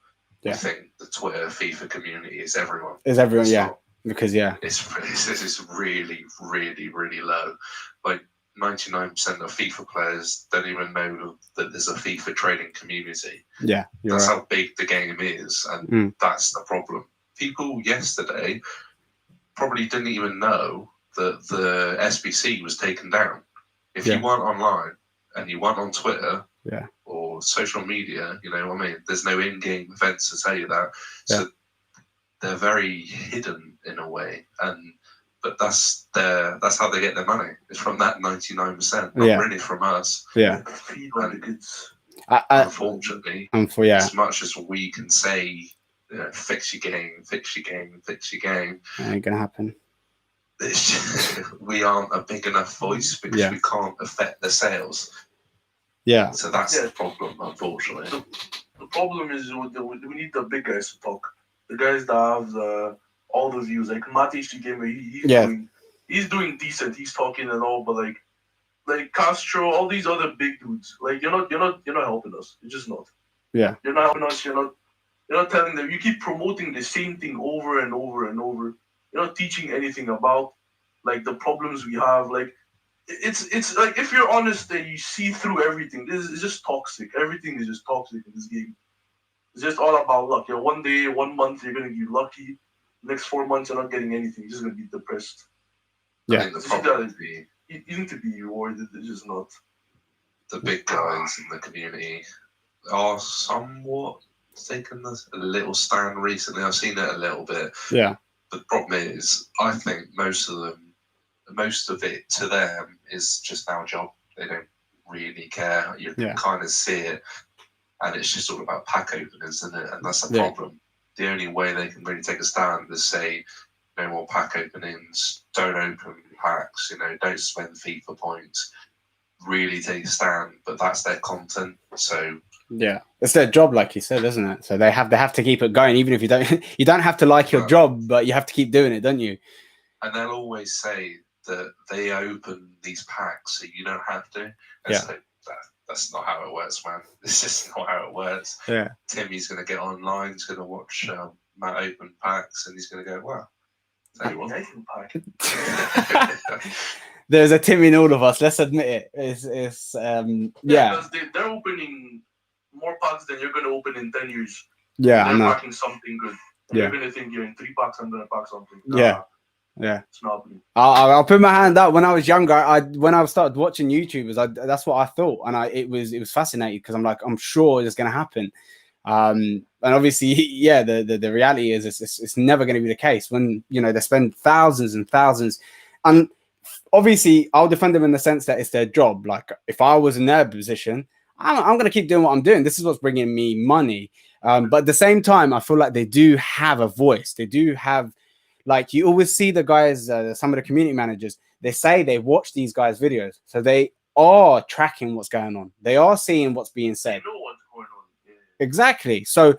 I think the Twitter FIFA community is everyone. Because this is really, really, really low. Like 99% of FIFA players don't even know that there's a FIFA trading community. Yeah, that's how big the game is, and that's the problem. People yesterday probably didn't even know that the SBC was taken down. If you weren't online and you weren't on Twitter or social media, there's no in-game events to tell you that. So they're very hidden in a way, but that's how they get their money. It's from that 99%, not really from us. Yeah. Feed on the goods. Unfortunately, yeah. as much as we can say, fix your game, fix your game, fix your game, ain't gonna happen. We aren't a big enough voice because we can't affect the sales. Yeah. So that's the problem, unfortunately. The problem is we need the big guys to talk. The guys that have all the views. Like Matt HD Gamer, he's doing decent. He's talking and all, but like Castro, all these other big dudes. Like you're not helping us. You're just not. Yeah. You're not helping us. You're not telling them. You keep promoting the same thing over and over and over. You're not teaching anything about like the problems we have. Like it's like if you're honest and you see through everything, this is just toxic. Everything is just toxic in this game. It's just all about luck. One day, 1 month you're gonna be lucky. Next 4 months you're not getting anything. You're just gonna be depressed. Yeah. I think the problem you need to be rewarded. It's just not. The big guys in the community are somewhat taking a little stand recently. I've seen it a little bit. Yeah. The problem is, I think most of it to them is just our job. They don't really care. You can kind of see it, and it's just all about pack openers, isn't it? And that's the problem. The only way they can really take a stand is say, no more pack openings, don't open packs, don't spend FIFA points. Really take a stand, but that's their content. So yeah, it's their job, like you said, isn't it? So they have to keep it going, even if you don't have to like your job, but you have to keep doing it, don't you? And they'll always say that they open these packs so you don't have to. And so that's not how it works, man. It's just not how it works. Yeah. Timmy's going to get online, he's going to watch Matt open packs, and he's going to go, wow. Tell you what. There's a Timmy in all of us, let's admit it. It's because they're opening more packs than you're going to open in 10 years. Yeah, they're packing something good. And you're going to think you're in 3 packs, I'm going to pack something. Yeah. It's not happening. I'll put my hand up. When I was younger, when I started watching YouTubers, that's what I thought, and it was fascinating because I'm like, I'm sure it's going to happen. And obviously, the reality is it's never going to be the case when they spend thousands and thousands. And obviously, I'll defend them in the sense that it's their job. Like if I was in their position, I'm going to keep doing what I'm doing. This is what's bringing me money. But at the same time, I feel like they do have a voice. They do have. Like you always see the guys, some of the community managers, they say they watch these guys' videos. So they are tracking what's going on. They are seeing what's being said. They know what's going on. Yeah. Exactly. So,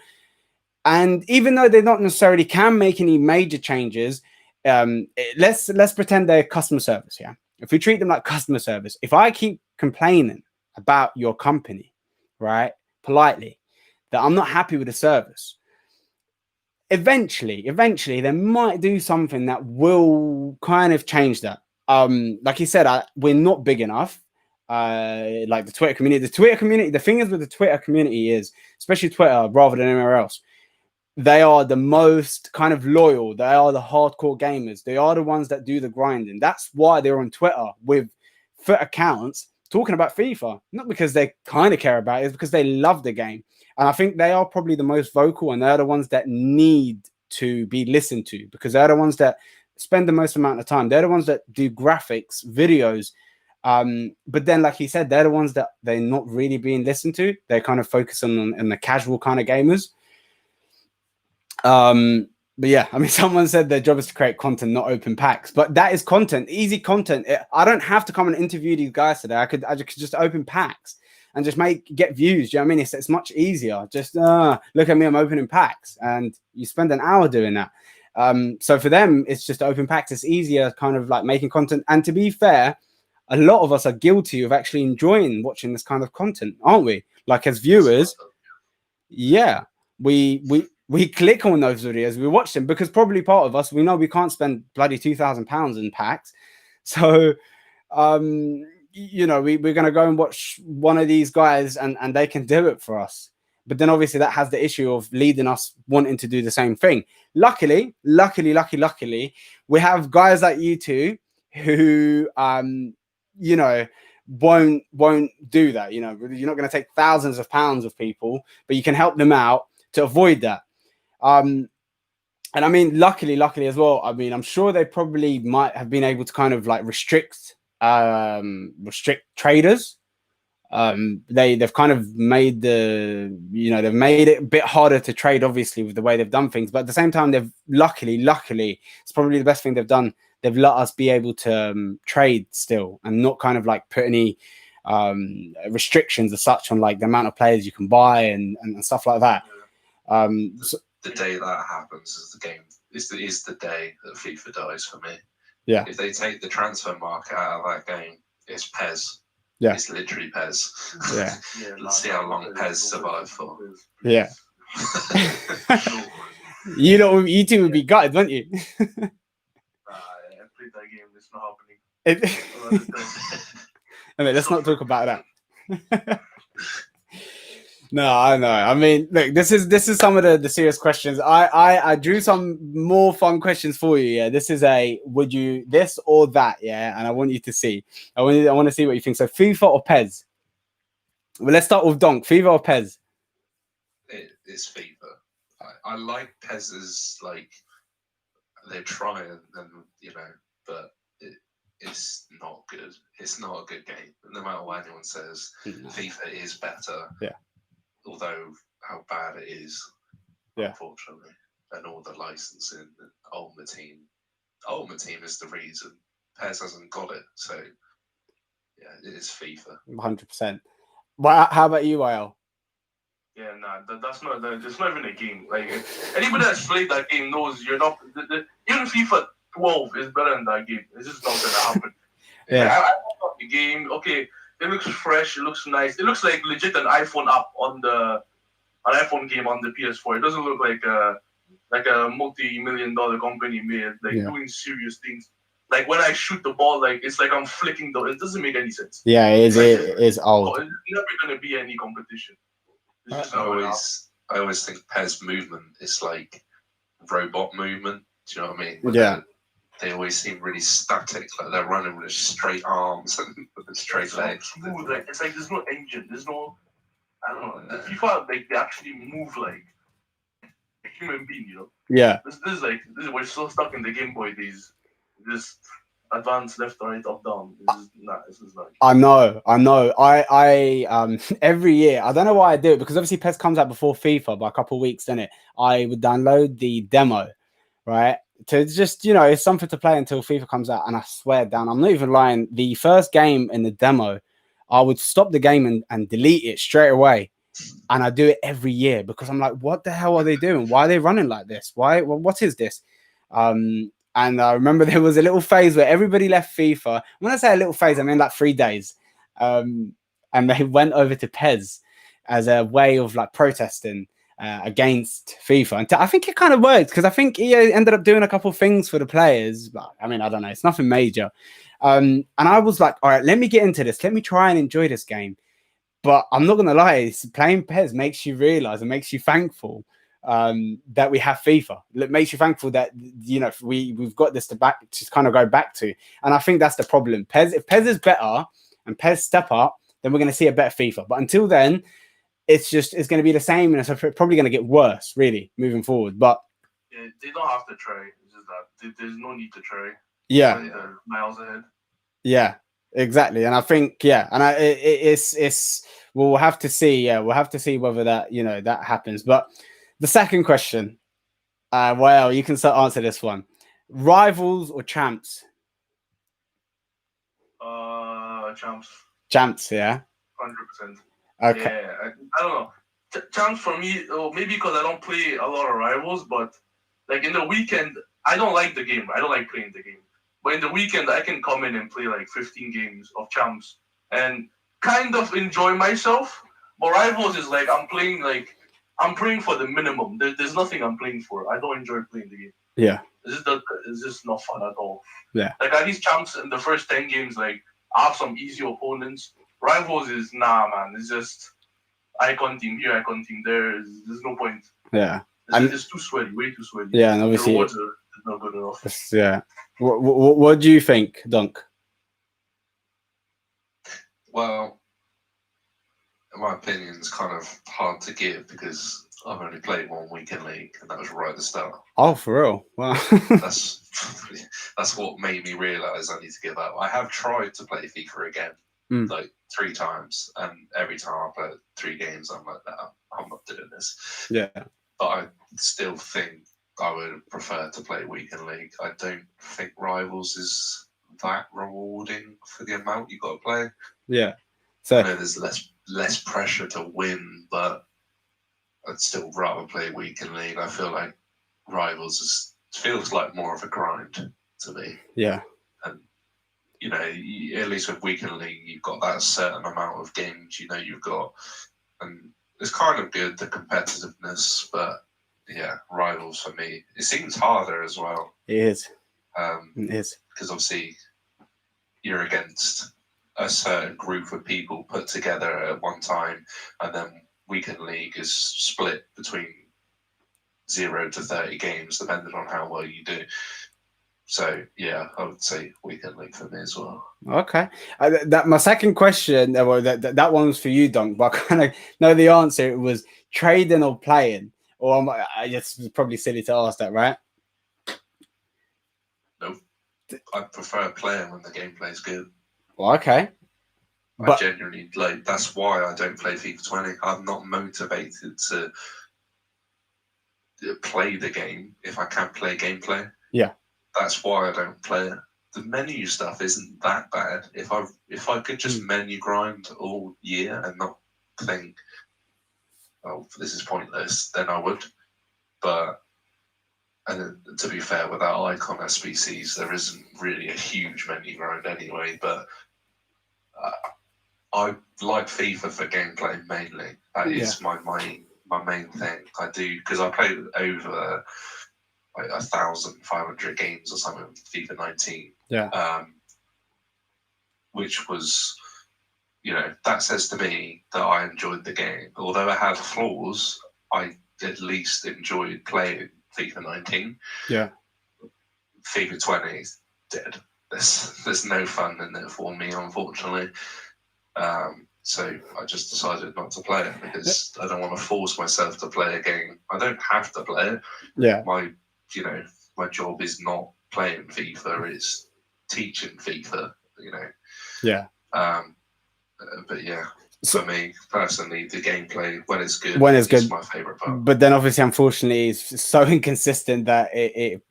and even though they not necessarily can make any major changes, let's pretend they're customer service. Yeah. If we treat them like customer service, if I keep complaining about your company, right, politely, that I'm not happy with the service, eventually they might do something that will kind of change that. Like you said, we're not big enough. Like the Twitter community, the thing is with the Twitter community is, especially Twitter rather than anywhere else, they are the most kind of loyal. They are the hardcore gamers. They are the ones that do the grinding. That's why they're on Twitter with foot accounts talking about FIFA, not because they kind of care about it, it's because they love the game. And I think they are probably the most vocal, and they're the ones that need to be listened to because they're the ones that spend the most amount of time. They're the ones that do graphics, videos. But then, like you said, they're the ones that they're not really being listened to. They're kind of focusing on the casual kind of gamers. But yeah, I mean, someone said their job is to create content, not open packs. But that is content, easy content. I don't have to come and interview these guys today. I could just open packs and just get views. Do you know what I mean? It's much easier. Just look at me, I'm opening packs, and you spend an hour doing that. So for them, it's just open packs. It's easier, kind of like making content. And to be fair, a lot of us are guilty of actually enjoying watching this kind of content, aren't we? Like as viewers, yeah, we click on those videos, we watch them because probably part of us, we know we can't spend bloody £2,000 in packs. So, we're going to go and watch one of these guys and they can do it for us. But then obviously that has the issue of leading us wanting to do the same thing. Luckily, we have guys like you two who, won't do that. You're not going to take thousands of pounds of people, but you can help them out to avoid that. And I mean, luckily as well. I mean, I'm sure they probably might have been able to kind of like restrict traders. They've kind of made they've made it a bit harder to trade, obviously, with the way they've done things. But at the same time, they've luckily, it's probably the best thing they've done. They've let us be able to trade still and not kind of like put any restrictions as such on like the amount of players you can buy and stuff like that. The day that happens is the day that FIFA dies for me. Yeah. If they take the transfer market out of that game, it's Pez. Yeah. It's literally Pez. Yeah. Let's see how long Pez survives for. Yeah. You two would be gutted, wouldn't you? I played that game. It's not happening. I mean, let's not talk about that. No, I know. I mean, look, this is some of the serious questions. I drew some more fun questions for you. Yeah, this is would you this or that? Yeah, and I want you to see. I want to see what you think. So, FIFA or Pez? Well, let's start with Donk. FIFA or Pez? It's FIFA. I like Pez's, like, they try and but it's not good. It's not a good game. No matter what anyone says, FIFA is better. Yeah. Although how bad it is, unfortunately, and all the licensing and Ultimate Team is the reason. Pez hasn't got it, so yeah, it is FIFA. 100%. But how about you, Wael? Yeah, that's not. It's not even a game. Like anybody that's played that game knows you're not. Even FIFA 12 is better than that game. It's just not gonna happen. Yeah. I love the game. Okay, it looks fresh. It looks nice. It looks like legit an iPhone app on an iPhone game on the PS4. It doesn't look like a multi-million-dollar company made doing serious things. Like when I shoot the ball, like it's like I'm flicking the. It doesn't make any sense. Yeah, it is old. It's never gonna be any competition. I always think Pez movement is like robot movement. Do you know what I mean? Yeah. They always seem really static, like they're running with straight arms and with straight legs. Smooth, like it's like there's no engine, there's no. I don't know. The FIFA, like they actually move like a human being, you know. Yeah. This is we're so stuck in the Game Boy days. This advance left, right, up, down. This is not. I know. I every year, I don't know why I do it, because obviously PES comes out before FIFA by a couple of weeks, doesn't it? I would download the demo, right? To just, it's something to play until FIFA comes out. And I swear down, I'm not even lying. The first game in the demo, I would stop the game and delete it straight away. And I do it every year because I'm like, what the hell are they doing? Why are they running like this? What is this? And I remember there was a little phase where everybody left FIFA. When I say a little phase, I mean like 3 days. And they went over to PES as a way of like protesting against FIFA. And I think it kind of worked, because I think EA ended up doing a couple of things for the players. But I mean, I don't know. It's nothing major. And I was like, all right, let me get into this. Let me try and enjoy this game. But I'm not going to lie, playing PES makes you realize and makes you thankful that we have FIFA. It makes you thankful that, we've got this to kind of go back to. And I think that's the problem. If PES is better and PES step up, then we're going to see a better FIFA. But until then, it's going to be the same, and it's probably going to get worse, really, moving forward. But yeah, they don't have to try. It's just that there's no need to try. Yeah. They're miles ahead. Yeah. Exactly, and I think it's we'll have to see. Yeah, we'll have to see whether that that happens. But the second question, well, you can answer this one: rivals or champs? Champs. Champs, yeah. 100%. Okay. Yeah, I don't know. Champs for me, maybe because I don't play a lot of rivals, but like in the weekend, I don't like the game. I don't like playing the game. But in the weekend, I can come in and play like 15 games of champs and kind of enjoy myself. But rivals is like I'm playing for the minimum. There's nothing I'm playing for. I don't enjoy playing the game. Yeah. It's just not fun at all. Yeah. Like at least champs in the first 10 games, like I have some easy opponents. Rivals is man. It's just icon team here, icon team there. There's no point. Yeah. It's too sweaty, way too sweaty. Yeah, and obviously the rewards are not good enough. Yeah. What do you think, Donk? Well, my opinion's kind of hard to give because I've only played one weekend league, and that was right at the start. Oh, for real? Wow. That's what made me realise I need to give up. I have tried to play FIFA again, like 3 times, and every time I play 3 games, I'm like, no, I'm not doing this. Yeah. But I still think I would prefer to play weekend league. I don't think Rivals is that rewarding for the amount you got to play. Yeah. I know there's less pressure to win, but I'd still rather play weekend league. I feel like Rivals feels like more of a grind to me. Yeah. And you know, at least with weekend league, you've got that certain amount of games you've got, and it's kind of good, the competitiveness. But yeah, Rivals for me, it seems harder as well. It is. It is because obviously you're against a certain group of people put together at one time, and then weekend league is split between 0 to 30 games, depending on how well you do. So yeah, I would say weekend league for me as well. Okay, that my second question. Well, that one was for you, Donk, but I kind of know the answer. It was trading or playing, or I just was probably silly to ask that, right? Nope. I prefer playing when the gameplay is good. Well, okay. I genuinely like. That's why I don't play FIFA 20. I'm not motivated to play the game if I can't play gameplay. Yeah. That's why I don't play it. The menu stuff isn't that bad. If I could just menu grind all year and not think, oh, this is pointless, then I would. But and to be fair, with that icon SBCs, there isn't really a huge menu grind anyway. But I like FIFA for gameplay mainly. That is my main thing. I do because I played over like 1,500 games or something with FIFA 19. Yeah. Which was, that says to me that I enjoyed the game. Although it had flaws, I at least enjoyed playing FIFA 19. Yeah. FIFA 20 is dead. There's no fun in it for me, unfortunately. So I just decided not to play it because I don't want to force myself to play a game. I don't have to play it. Yeah. My job is not playing FIFA, it's teaching FIFA, Yeah. But yeah, for me personally, the gameplay when it's good is my favorite part. But then obviously, unfortunately, it's so inconsistent that it's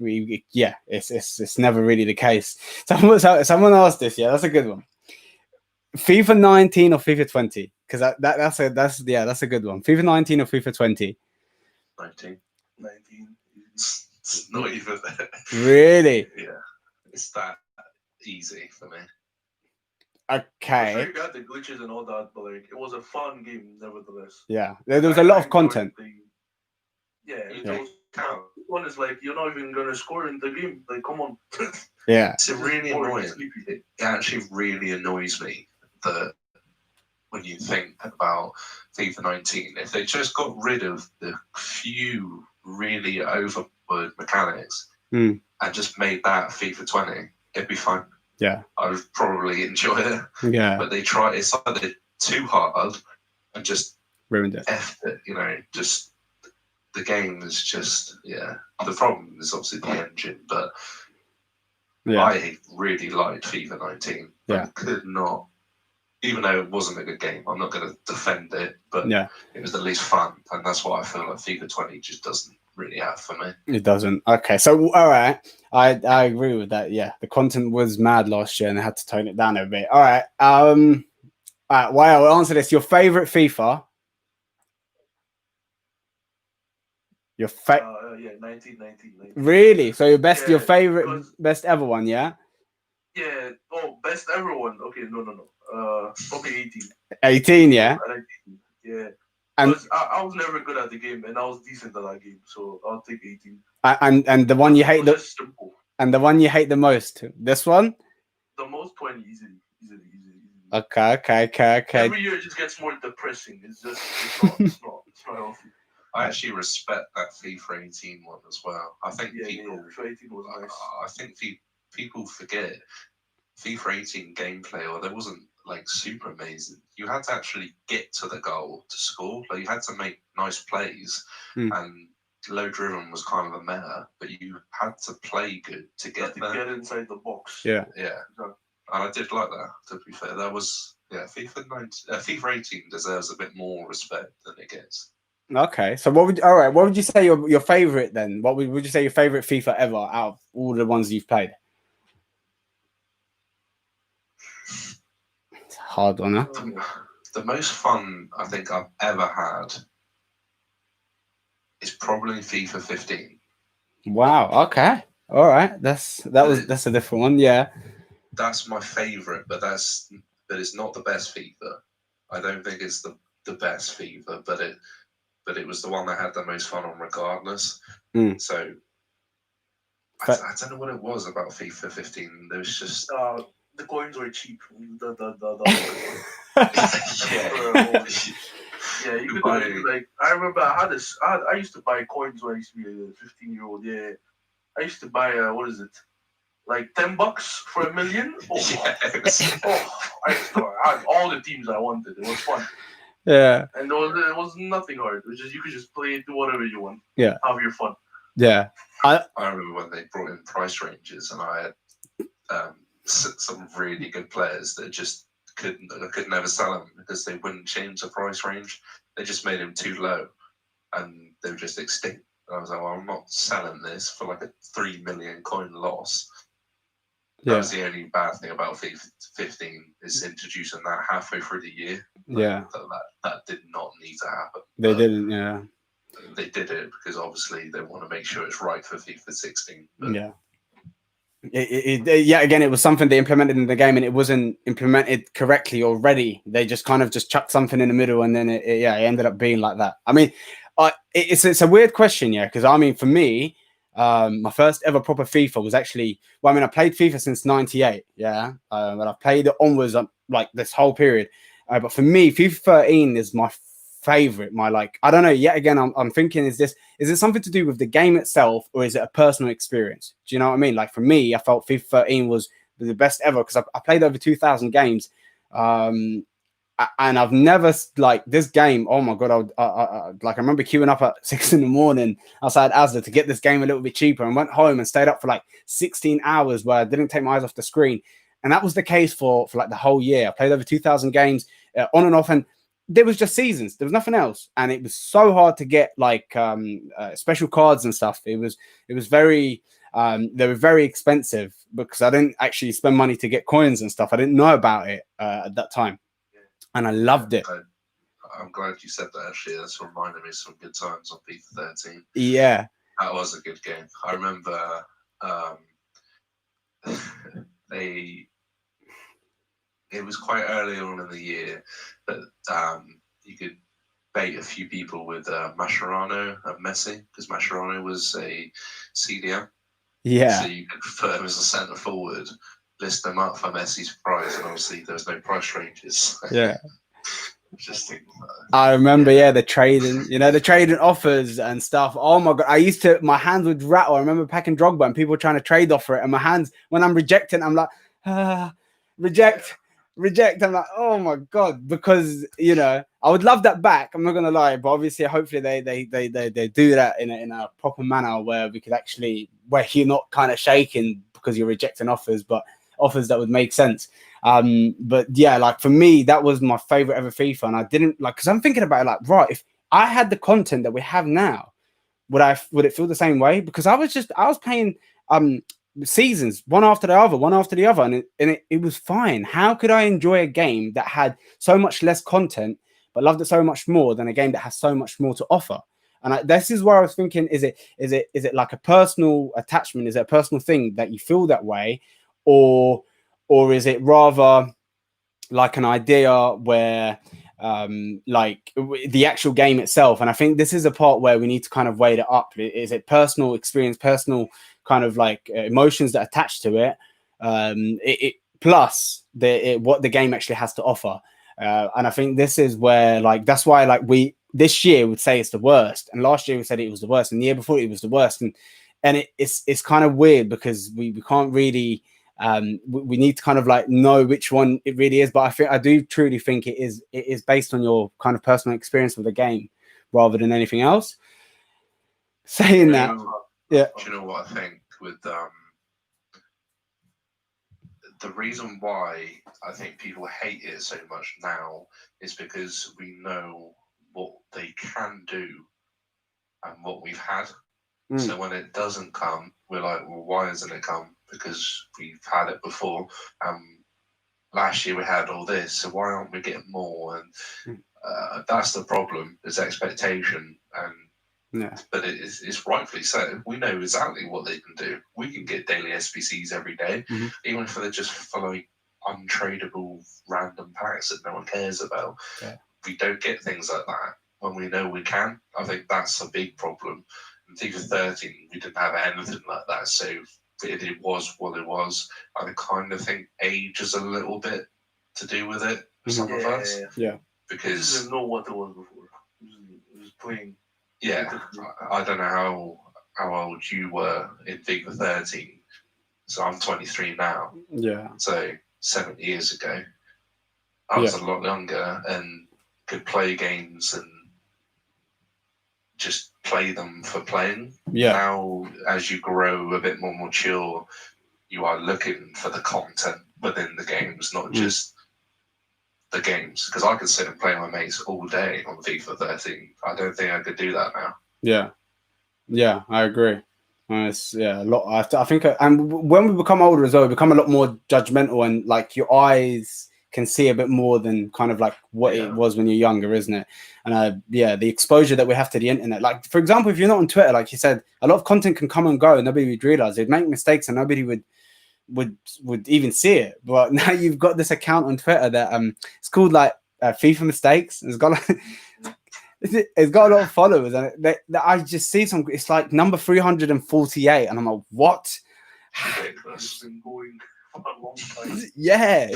never really the case. Someone asked this. Yeah, that's a good one. FIFA 19 or FIFA 20? Because that's a good one. FIFA 19 or FIFA 20? 19. It's not even there. Really? Yeah, it's that easy for me. Okay. I'm sure you got the glitches and all that, but like it was a fun game nevertheless. Yeah, there was a lot of content. One is like you're not even gonna score in the game. Like, come on. Yeah. It's really annoying. It actually really annoys me that when you think about FIFA 19, if they just got rid of the few really overboard mechanics and just made that FIFA 20, it'd be fine. Yeah, I would probably enjoy it. Yeah, but it's either too hard and just ruined it. Effed it, just the game is just The problem is obviously the engine, but I really liked FIFA 19. Yeah, I could not, even though it wasn't a good game. I'm not going to defend it, but it was at least fun, and that's what I feel like FIFA 20 just doesn't really have for me. It doesn't. Okay, so all right, I agree with that. Yeah, the content was mad last year, and they had to tone it down a bit. All right, Wael, answer this. Your favorite FIFA? Your 19. Really? So your best, your favorite, best ever one? Yeah. Yeah. Oh, best ever one. Okay, no. Probably 18. 18, yeah. I like 18. Yeah. And I was never good at the game, and I was decent at that game, so I'll take 18. And the one you hate simple. And the one you hate the most? This one? The most 20, easily. Okay. Every year it just gets more depressing. It's not healthy. I actually respect that FIFA 18 one as well. I think FIFA 18 was nice. I think people forget FIFA 18 gameplay, or there wasn't like super amazing. You had to actually get to the goal to score. Like you had to make nice plays, and low driven was kind of a meta, but you had to play good to get there. Get inside the box. Yeah. And I did like that. To be fair, that was FIFA 18 deserves a bit more respect than it gets. Okay, so what would you say your favorite then? What would you say your favorite FIFA ever out of all the ones you've played? It's a hard one, huh? The most fun I think I've ever had is probably FIFA 15. Wow. Okay. All right. That's a different one. Yeah. That's my favorite, but it's not the best FIFA. I don't think it's the best FIFA, but it was the one that had the most fun on regardless. So I don't know what it was about FIFA 15. There was just the coins were cheap. Yeah, you could buy like I remember I used to buy coins when I used to be a 15-year-old. Yeah, I used to buy what is it? Like $10 for $1 million. I had all the teams I wanted. It was fun. Yeah. And it was nothing hard. It was just you could just play, do whatever you want. Yeah. Have your fun. Yeah. I remember when they brought in price ranges, and I had some really good players that I could never sell them because they wouldn't change the price range. They just made them too low, and they were just extinct. And I was like, well, I'm not selling this for like a 3 million coin loss. That was the only bad thing about FIFA 15 is introducing that halfway through the year. That did not need to happen. They didn't, yeah. They did it because obviously they want to make sure it's right for FIFA 16. But yeah. Again, it was something they implemented in the game, and it wasn't implemented correctly already. They just kind of just chucked something in the middle, and then it ended up being like that. I mean, it's a weird question, yeah, because I mean, for me, my first ever proper FIFA was actually, well, I mean, I played FIFA since '98, yeah, but I've played it onwards like this whole period. But for me, FIFA 13 is my favorite. I don't know. Yet again, I'm thinking, is it something to do with the game itself, or is it a personal experience? Do you know what I mean? Like for me, I felt FIFA 13 was the best ever because I played over 2,000 games. And I've never like this game. Oh my god! I remember queuing up at 6 a.m. outside Asda to get this game a little bit cheaper, and went home and stayed up for like 16 hours where I didn't take my eyes off the screen. And that was the case for like the whole year. I played over 2,000 games on and off, and there was just seasons. There was nothing else, and it was so hard to get like special cards and stuff. It was very they were very expensive because I didn't actually spend money to get coins and stuff. I didn't know about it at that time. And I loved it. I'm glad you said that, actually. That's reminded me of some good times on FIFA 13. Yeah. That was a good game. I remember it was quite early on in the year that you could bait a few people with Mascherano and Messi, because Mascherano was a CDM. Yeah. So you could put him as a centre forward, list them up for Messi's price, and obviously there was no price ranges. Yeah. Just think I remember, the trading, the trading offers and stuff. Oh my god, my hands would rattle. I remember packing Drogba and people trying to trade offer it, and my hands, when I'm rejecting, I'm like, reject. I'm like, oh my god, because I would love that back. I'm not gonna lie, but obviously, hopefully they do that in a proper manner where we could actually, where you're not kind of shaking because you're rejecting offers, but offers that would make sense. But yeah, like for me, that was my favorite ever FIFA, and I didn't like, because I'm thinking about it like, right, if I had the content that we have now, would it feel the same way? Because I was playing seasons one after the other, and it was fine. How could I enjoy a game that had so much less content but loved it so much more than a game that has so much more to offer? And this is where I was thinking, is it like a personal attachment? Is it a personal thing that you feel that way? Or is it rather like an idea where like the actual game itself? And I think this is a part where we need to kind of weigh it up. Is it personal experience, personal kind of like emotions that attach to it, plus what the game actually has to offer? And I think this is where, like, that's why, like, we this year would say it's the worst, and last year we said it was the worst, and the year before it was the worst, and it's kind of weird because we can't really We need to kind of like know which one it really is. But I do truly think it is based on your kind of personal experience with the game rather than anything else. Saying that, yeah. Do you know what I think with the reason why I think people hate it so much now is because we know what they can do and what we've had. So when it doesn't come, we're like, well, why hasn't it come? Because we've had it before. Last year we had all this, so why aren't we getting more? And that's the problem, is expectation. And but it's rightfully so. We know exactly what they can do. We can get daily SBCs every day, even if they're just following untradeable random packs that no one cares about. Yeah. We don't get things like that when we know we can. I think that's a big problem. In FIFA 13, we didn't have anything like that, so it was what it was. I kind of think age is a little bit to do with it for some of us. Yeah. Because I didn't know what it was before. It was playing. Yeah, I don't know how old you were in FIFA 13. So I'm 23 now. Yeah. So 7 years ago, I was a lot younger and could play games and just play them for playing. Yeah. Now, as you grow a bit more mature, you are looking for the content within the games, not just the games. Because I could sit and play my mates all day on FIFA 13. I don't think I could do that now. Yeah, I agree. It's a lot. I think, and when we become older as well, we become a lot more judgmental, and like your eyes can see a bit more than kind of like what it was when you're younger, isn't it? And the exposure that we have to the internet. Like for example, if you're not on Twitter, like you said, a lot of content can come and go, and nobody would realize. They'd make mistakes, and nobody would even see it. But now you've got this account on Twitter that it's called like FIFA mistakes. It's got like. It's got a lot of followers, and I just see some. It's like number 348, and I'm like, what? It's been going for a long time. Yeah,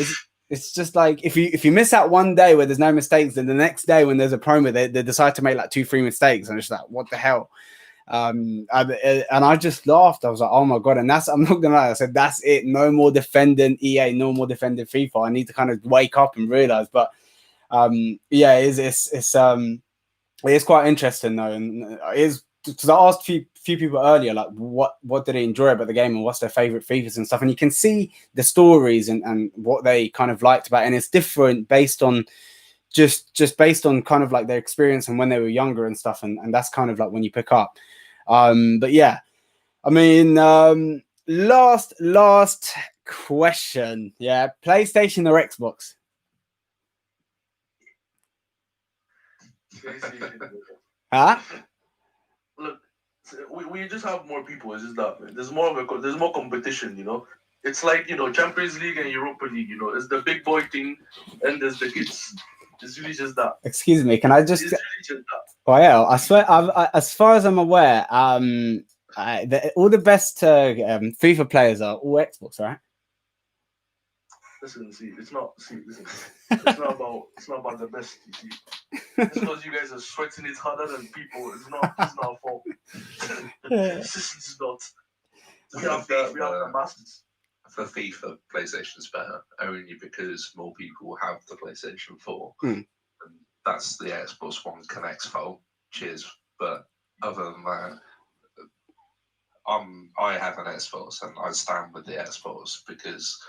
it's just like if you miss out one day where there's no mistakes, then the next day when there's a promo, they decide to make like 2-3 mistakes, and it's like, what the hell? And I just laughed. I was like, oh my god! And I'm not gonna lie. I said, that's it. No more defending EA. No more defending FIFA. I need to kind of wake up and realize. But it's quite interesting though, and it is because I asked few people earlier like what did they enjoy about the game and what's their favorite FIFAs and stuff, and you can see the stories and what they kind of liked about it, and it's different based on just based on kind of like their experience and when they were younger and stuff, and that's kind of like when you pick up. But yeah, I mean, last question, PlayStation or Xbox? Huh? Look, we just have more people. It's just that there's more competition. You know, it's like Champions League and Europa League. You know, it's the big boy thing, and there's the kids. It's really just that. Excuse me, can I just? It's really just that. Wael, I swear, as far as I'm aware, all the best FIFA players are all Xbox, right? Listen, it's not about the best. You see, just because you guys are sweating it harder than people, it's not our fault. It's not. We have the masters. For FIFA, PlayStation's better only because more people have the PlayStation 4. And that's the Xbox One Connect's fault. Cheers. But other than that, I have an Xbox and I stand with the Xbox because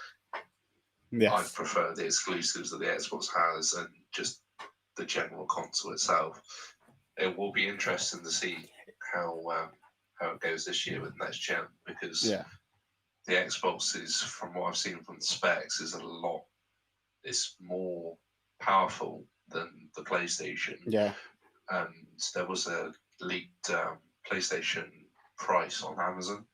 I prefer the exclusives that the Xbox has and just the general console itself. It will be interesting to see how it goes this year with next gen because the Xbox is, from what I've seen from the specs, it's more powerful than the PlayStation. Yeah. And there was a leaked PlayStation price on Amazon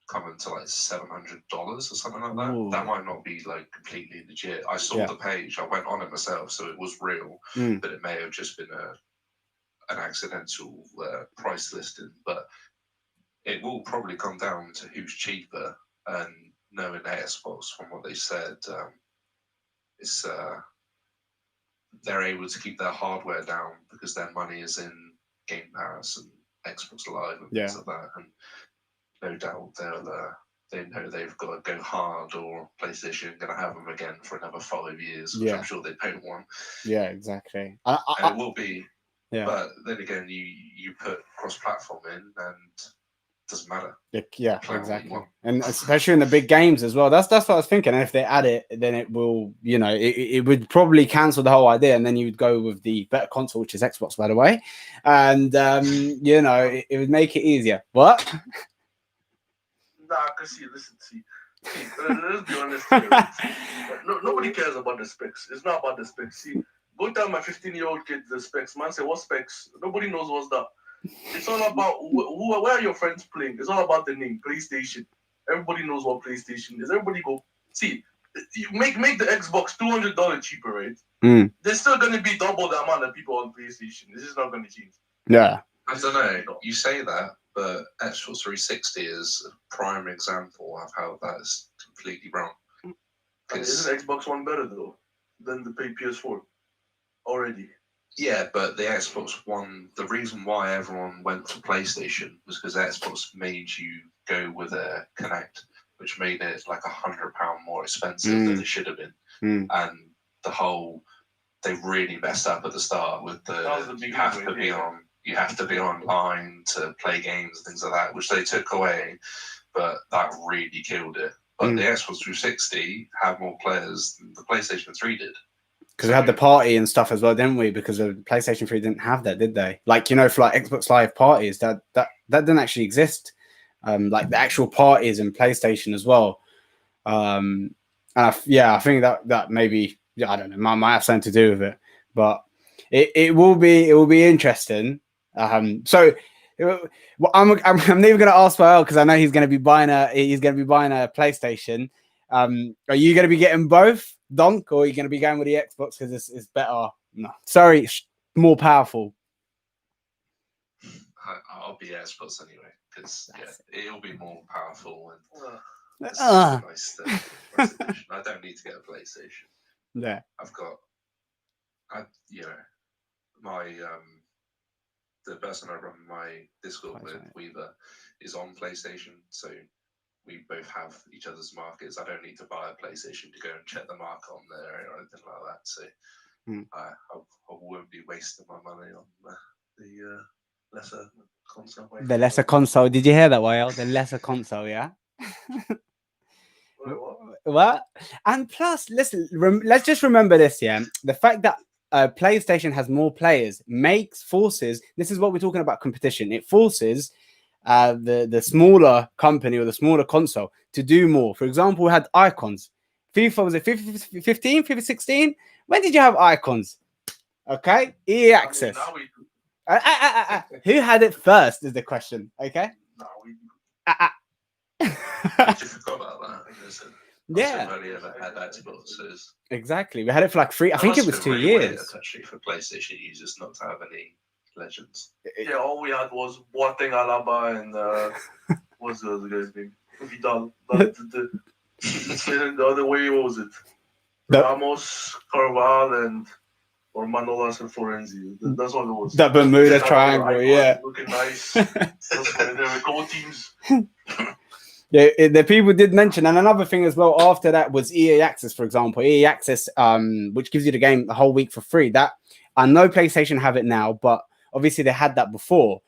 coming to like $700 or something like that. Ooh. That might not be like completely legit. I saw the page. I went on it myself, so it was real, but it may have just been an accidental price listing. But it will probably come down to who's cheaper. And knowing Xbox, from what they said, it's they're able to keep their hardware down because their money is in Game Pass and Xbox Live and things like that. And no doubt they know they've got to go hard, or PlayStation going to have them again for another 5 years, which Yeah. I'm sure they don't want. Yeah, exactly. And it will be. Yeah. But then again, you put cross-platform in, and it doesn't matter. Yeah, Play what you exactly. want. And especially in the big games as well. That's what I was thinking. And if they add it, then it will, it would probably cancel the whole idea, and then you would go with the better console, which is Xbox, by the way. And it would make it easier. What? Nah, cause listen, let's be honest here. Right? Nobody cares about the specs. It's not about the specs. See, go tell my 15-year-old kid the specs. Man, say what specs? Nobody knows what's that. It's all about where are your friends playing. It's all about the name, PlayStation. Everybody knows what PlayStation is. Everybody go see. You make the Xbox $200 cheaper, right? There's still gonna be double the amount of people on PlayStation. This is not gonna change. Yeah. I don't know. You say that, but Xbox 360 is a prime example of how that is completely wrong. Isn't Xbox One better though than the PS4 already? Yeah, but the Xbox One, the reason why everyone went to PlayStation was because Xbox made you go with a Connect, which made it like £100 more expensive than it should have been. And they really messed up at the start with you have to be online to play games and things like that, which they took away, but that really killed it. But the Xbox 360 had more players than the PlayStation 3 did. Because we had the party and stuff as well, didn't we? Because the PlayStation 3 didn't have that, did they? Like, for like Xbox Live parties, that didn't actually exist. Like the actual parties in PlayStation as well. And I think that maybe, I don't know, might have something to do with it. But it will be interesting. So I'm never going to ask Wael, because I know he's going to be buying a PlayStation. Are you going to be getting both, Donk, or are you going to be going with the Xbox because it's better? No, sorry, more powerful. I'll be Xbox anyway, because it'll be more powerful and nice edition. I don't need to get a PlayStation. Yeah, my the person I run my Discord with, Weaver, is on PlayStation, so we both have each other's markets. I don't need to buy a PlayStation to go and check the market on there or anything like that. So I won't be wasting my money on the lesser console. The lesser console. Did you hear that, Wael? The lesser console, yeah. What? And plus, listen, let's just remember this, yeah. The fact that PlayStation has more players forces. This is what we're talking about, competition. It forces the smaller company or the smaller console to do more. For example, we had icons. FIFA, was it 15, 16? When did you have icons? Okay, EA Access. Who had it first is the question. Okay. Yeah. Exactly. We had it for like free. I think it was 2 years. Actually, for PlayStation users not to have any legends. Yeah, all we had was Boateng, Alaba, and what's the other guy's name? Vidal. The other way, what was it? Ramos, Carval, or Manolas and Florenzi. That's what it was. The Bermuda Triangle, yeah. Looking nice. There were goal teams. The people did mention, and another thing as well after that was EA Access, for example. EA Access, which gives you the game the whole week for free. That I know PlayStation have it now, but obviously they had that before.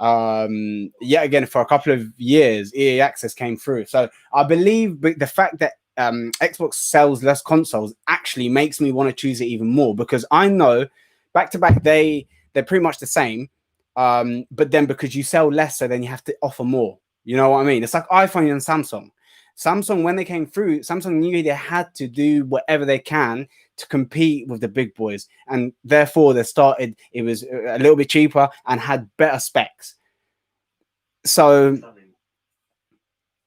Yet again, for a couple of years, EA Access came through. So I believe the fact that Xbox sells less consoles actually makes me want to choose it even more, because I know back to back they're pretty much the same, but then because you sell less, so then you have to offer more. You know what I mean? It's like iPhone and Samsung. Samsung, when they came through, Samsung knew they had to do whatever they can to compete with the big boys, and therefore it was a little bit cheaper and had better specs. So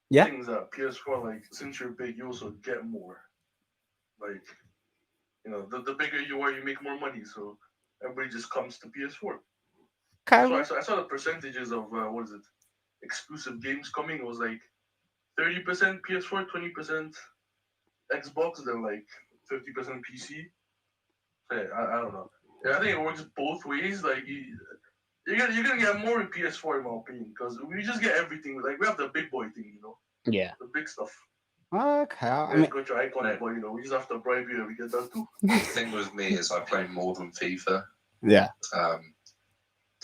yeah, things that PS4, like, since you're big, you also get more. Like, the bigger you are, you make more money. So everybody just comes to PS4. Okay. So I saw the percentages of what is it? Exclusive games coming. It was like 30% PS4, 20% Xbox, then like 50% PC. I don't know. Yeah, I think it works both ways. Like you're gonna get more in PS4 in my opinion, because we just get everything. Like we have the big boy thing, Yeah. The big stuff. Okay. I Yeah, mean, got your icon, but you know, we just have to bribe you and we get that too. The thing with me is I play more than FIFA. yeah.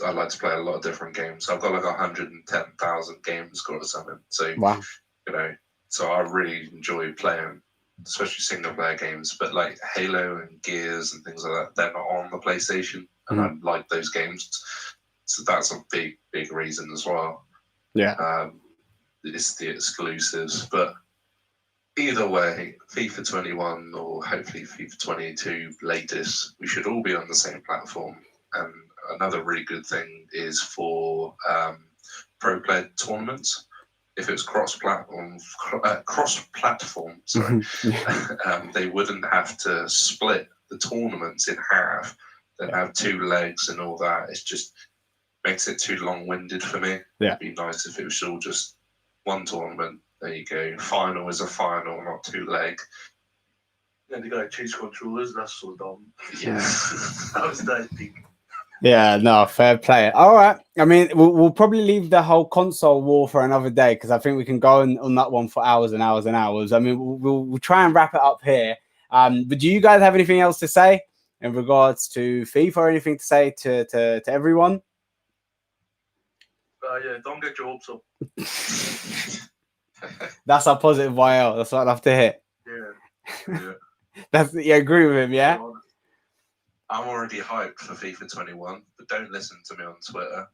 I like to play a lot of different games. I've got like 110,000 games scored or something. So, Wow. you know, so I really enjoy playing, especially single player games. But like Halo and Gears and things like that, they're not on the PlayStation, and I like those games. So that's a big reason as well. Yeah. It's the exclusives, but either way, FIFA 21 or hopefully FIFA 22 latest, we should all be on the same platform. And another really good thing is for pro player tournaments. If it was cross-platform, sorry, they wouldn't have to split the tournaments in half. They'd have 2 legs and all that. It's just makes it too long-winded for me. Yeah. It'd be nice if it was all just one tournament. There you go. Final is a final, not 2 leg. And they gotta change controllers. That's so dumb. Yeah. How is that thing? Yeah, no, fair play. All right. I mean, we'll probably leave the whole console war for another day because I think we can go on that one for hours and hours and hours. I mean, we'll try and wrap it up here. But do you guys have anything else to say in regards to FIFA or anything to say to everyone? Yeah, don't get your hopes up. That's our positive YL. That's what I'd love to hear. Yeah. I agree with him, yeah? I'm already hyped for FIFA 21, but don't listen to me on Twitter.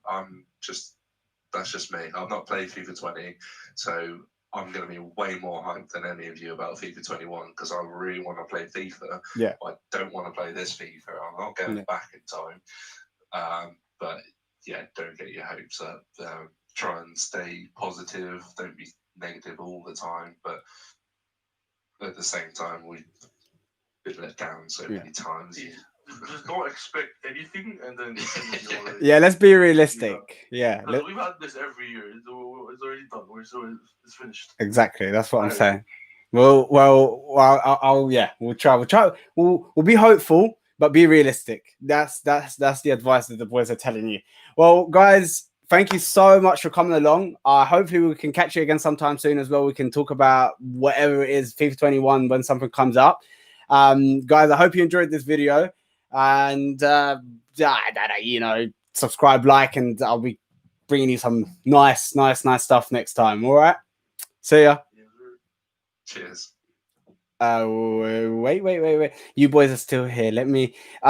That's just me. I've not played FIFA 20, so I'm going to be way more hyped than any of you about FIFA 21 because I really want to play FIFA. Yeah. I don't want to play this FIFA. I'm not going back in time. But yeah, don't get your hopes up. Try and stay positive. Don't be negative all the time. But at the same time, we've been let down so many times. Just don't expect anything and then yeah, let's be realistic. Yeah. We've had this every year. It's already done. It's finished. Exactly. That's what I'm saying. Well, we'll try. We'll be hopeful, but be realistic. That's the advice that the boys are telling you. Well, guys, thank you so much for coming along. Hopefully we can catch you again sometime soon as well. We can talk about whatever it is, FIFA 21, when something comes up. Guys, I hope you enjoyed this video. And, subscribe, like, and I'll be bringing you some nice stuff next time. All right. See ya. Cheers. Wait. You boys are still here. Let me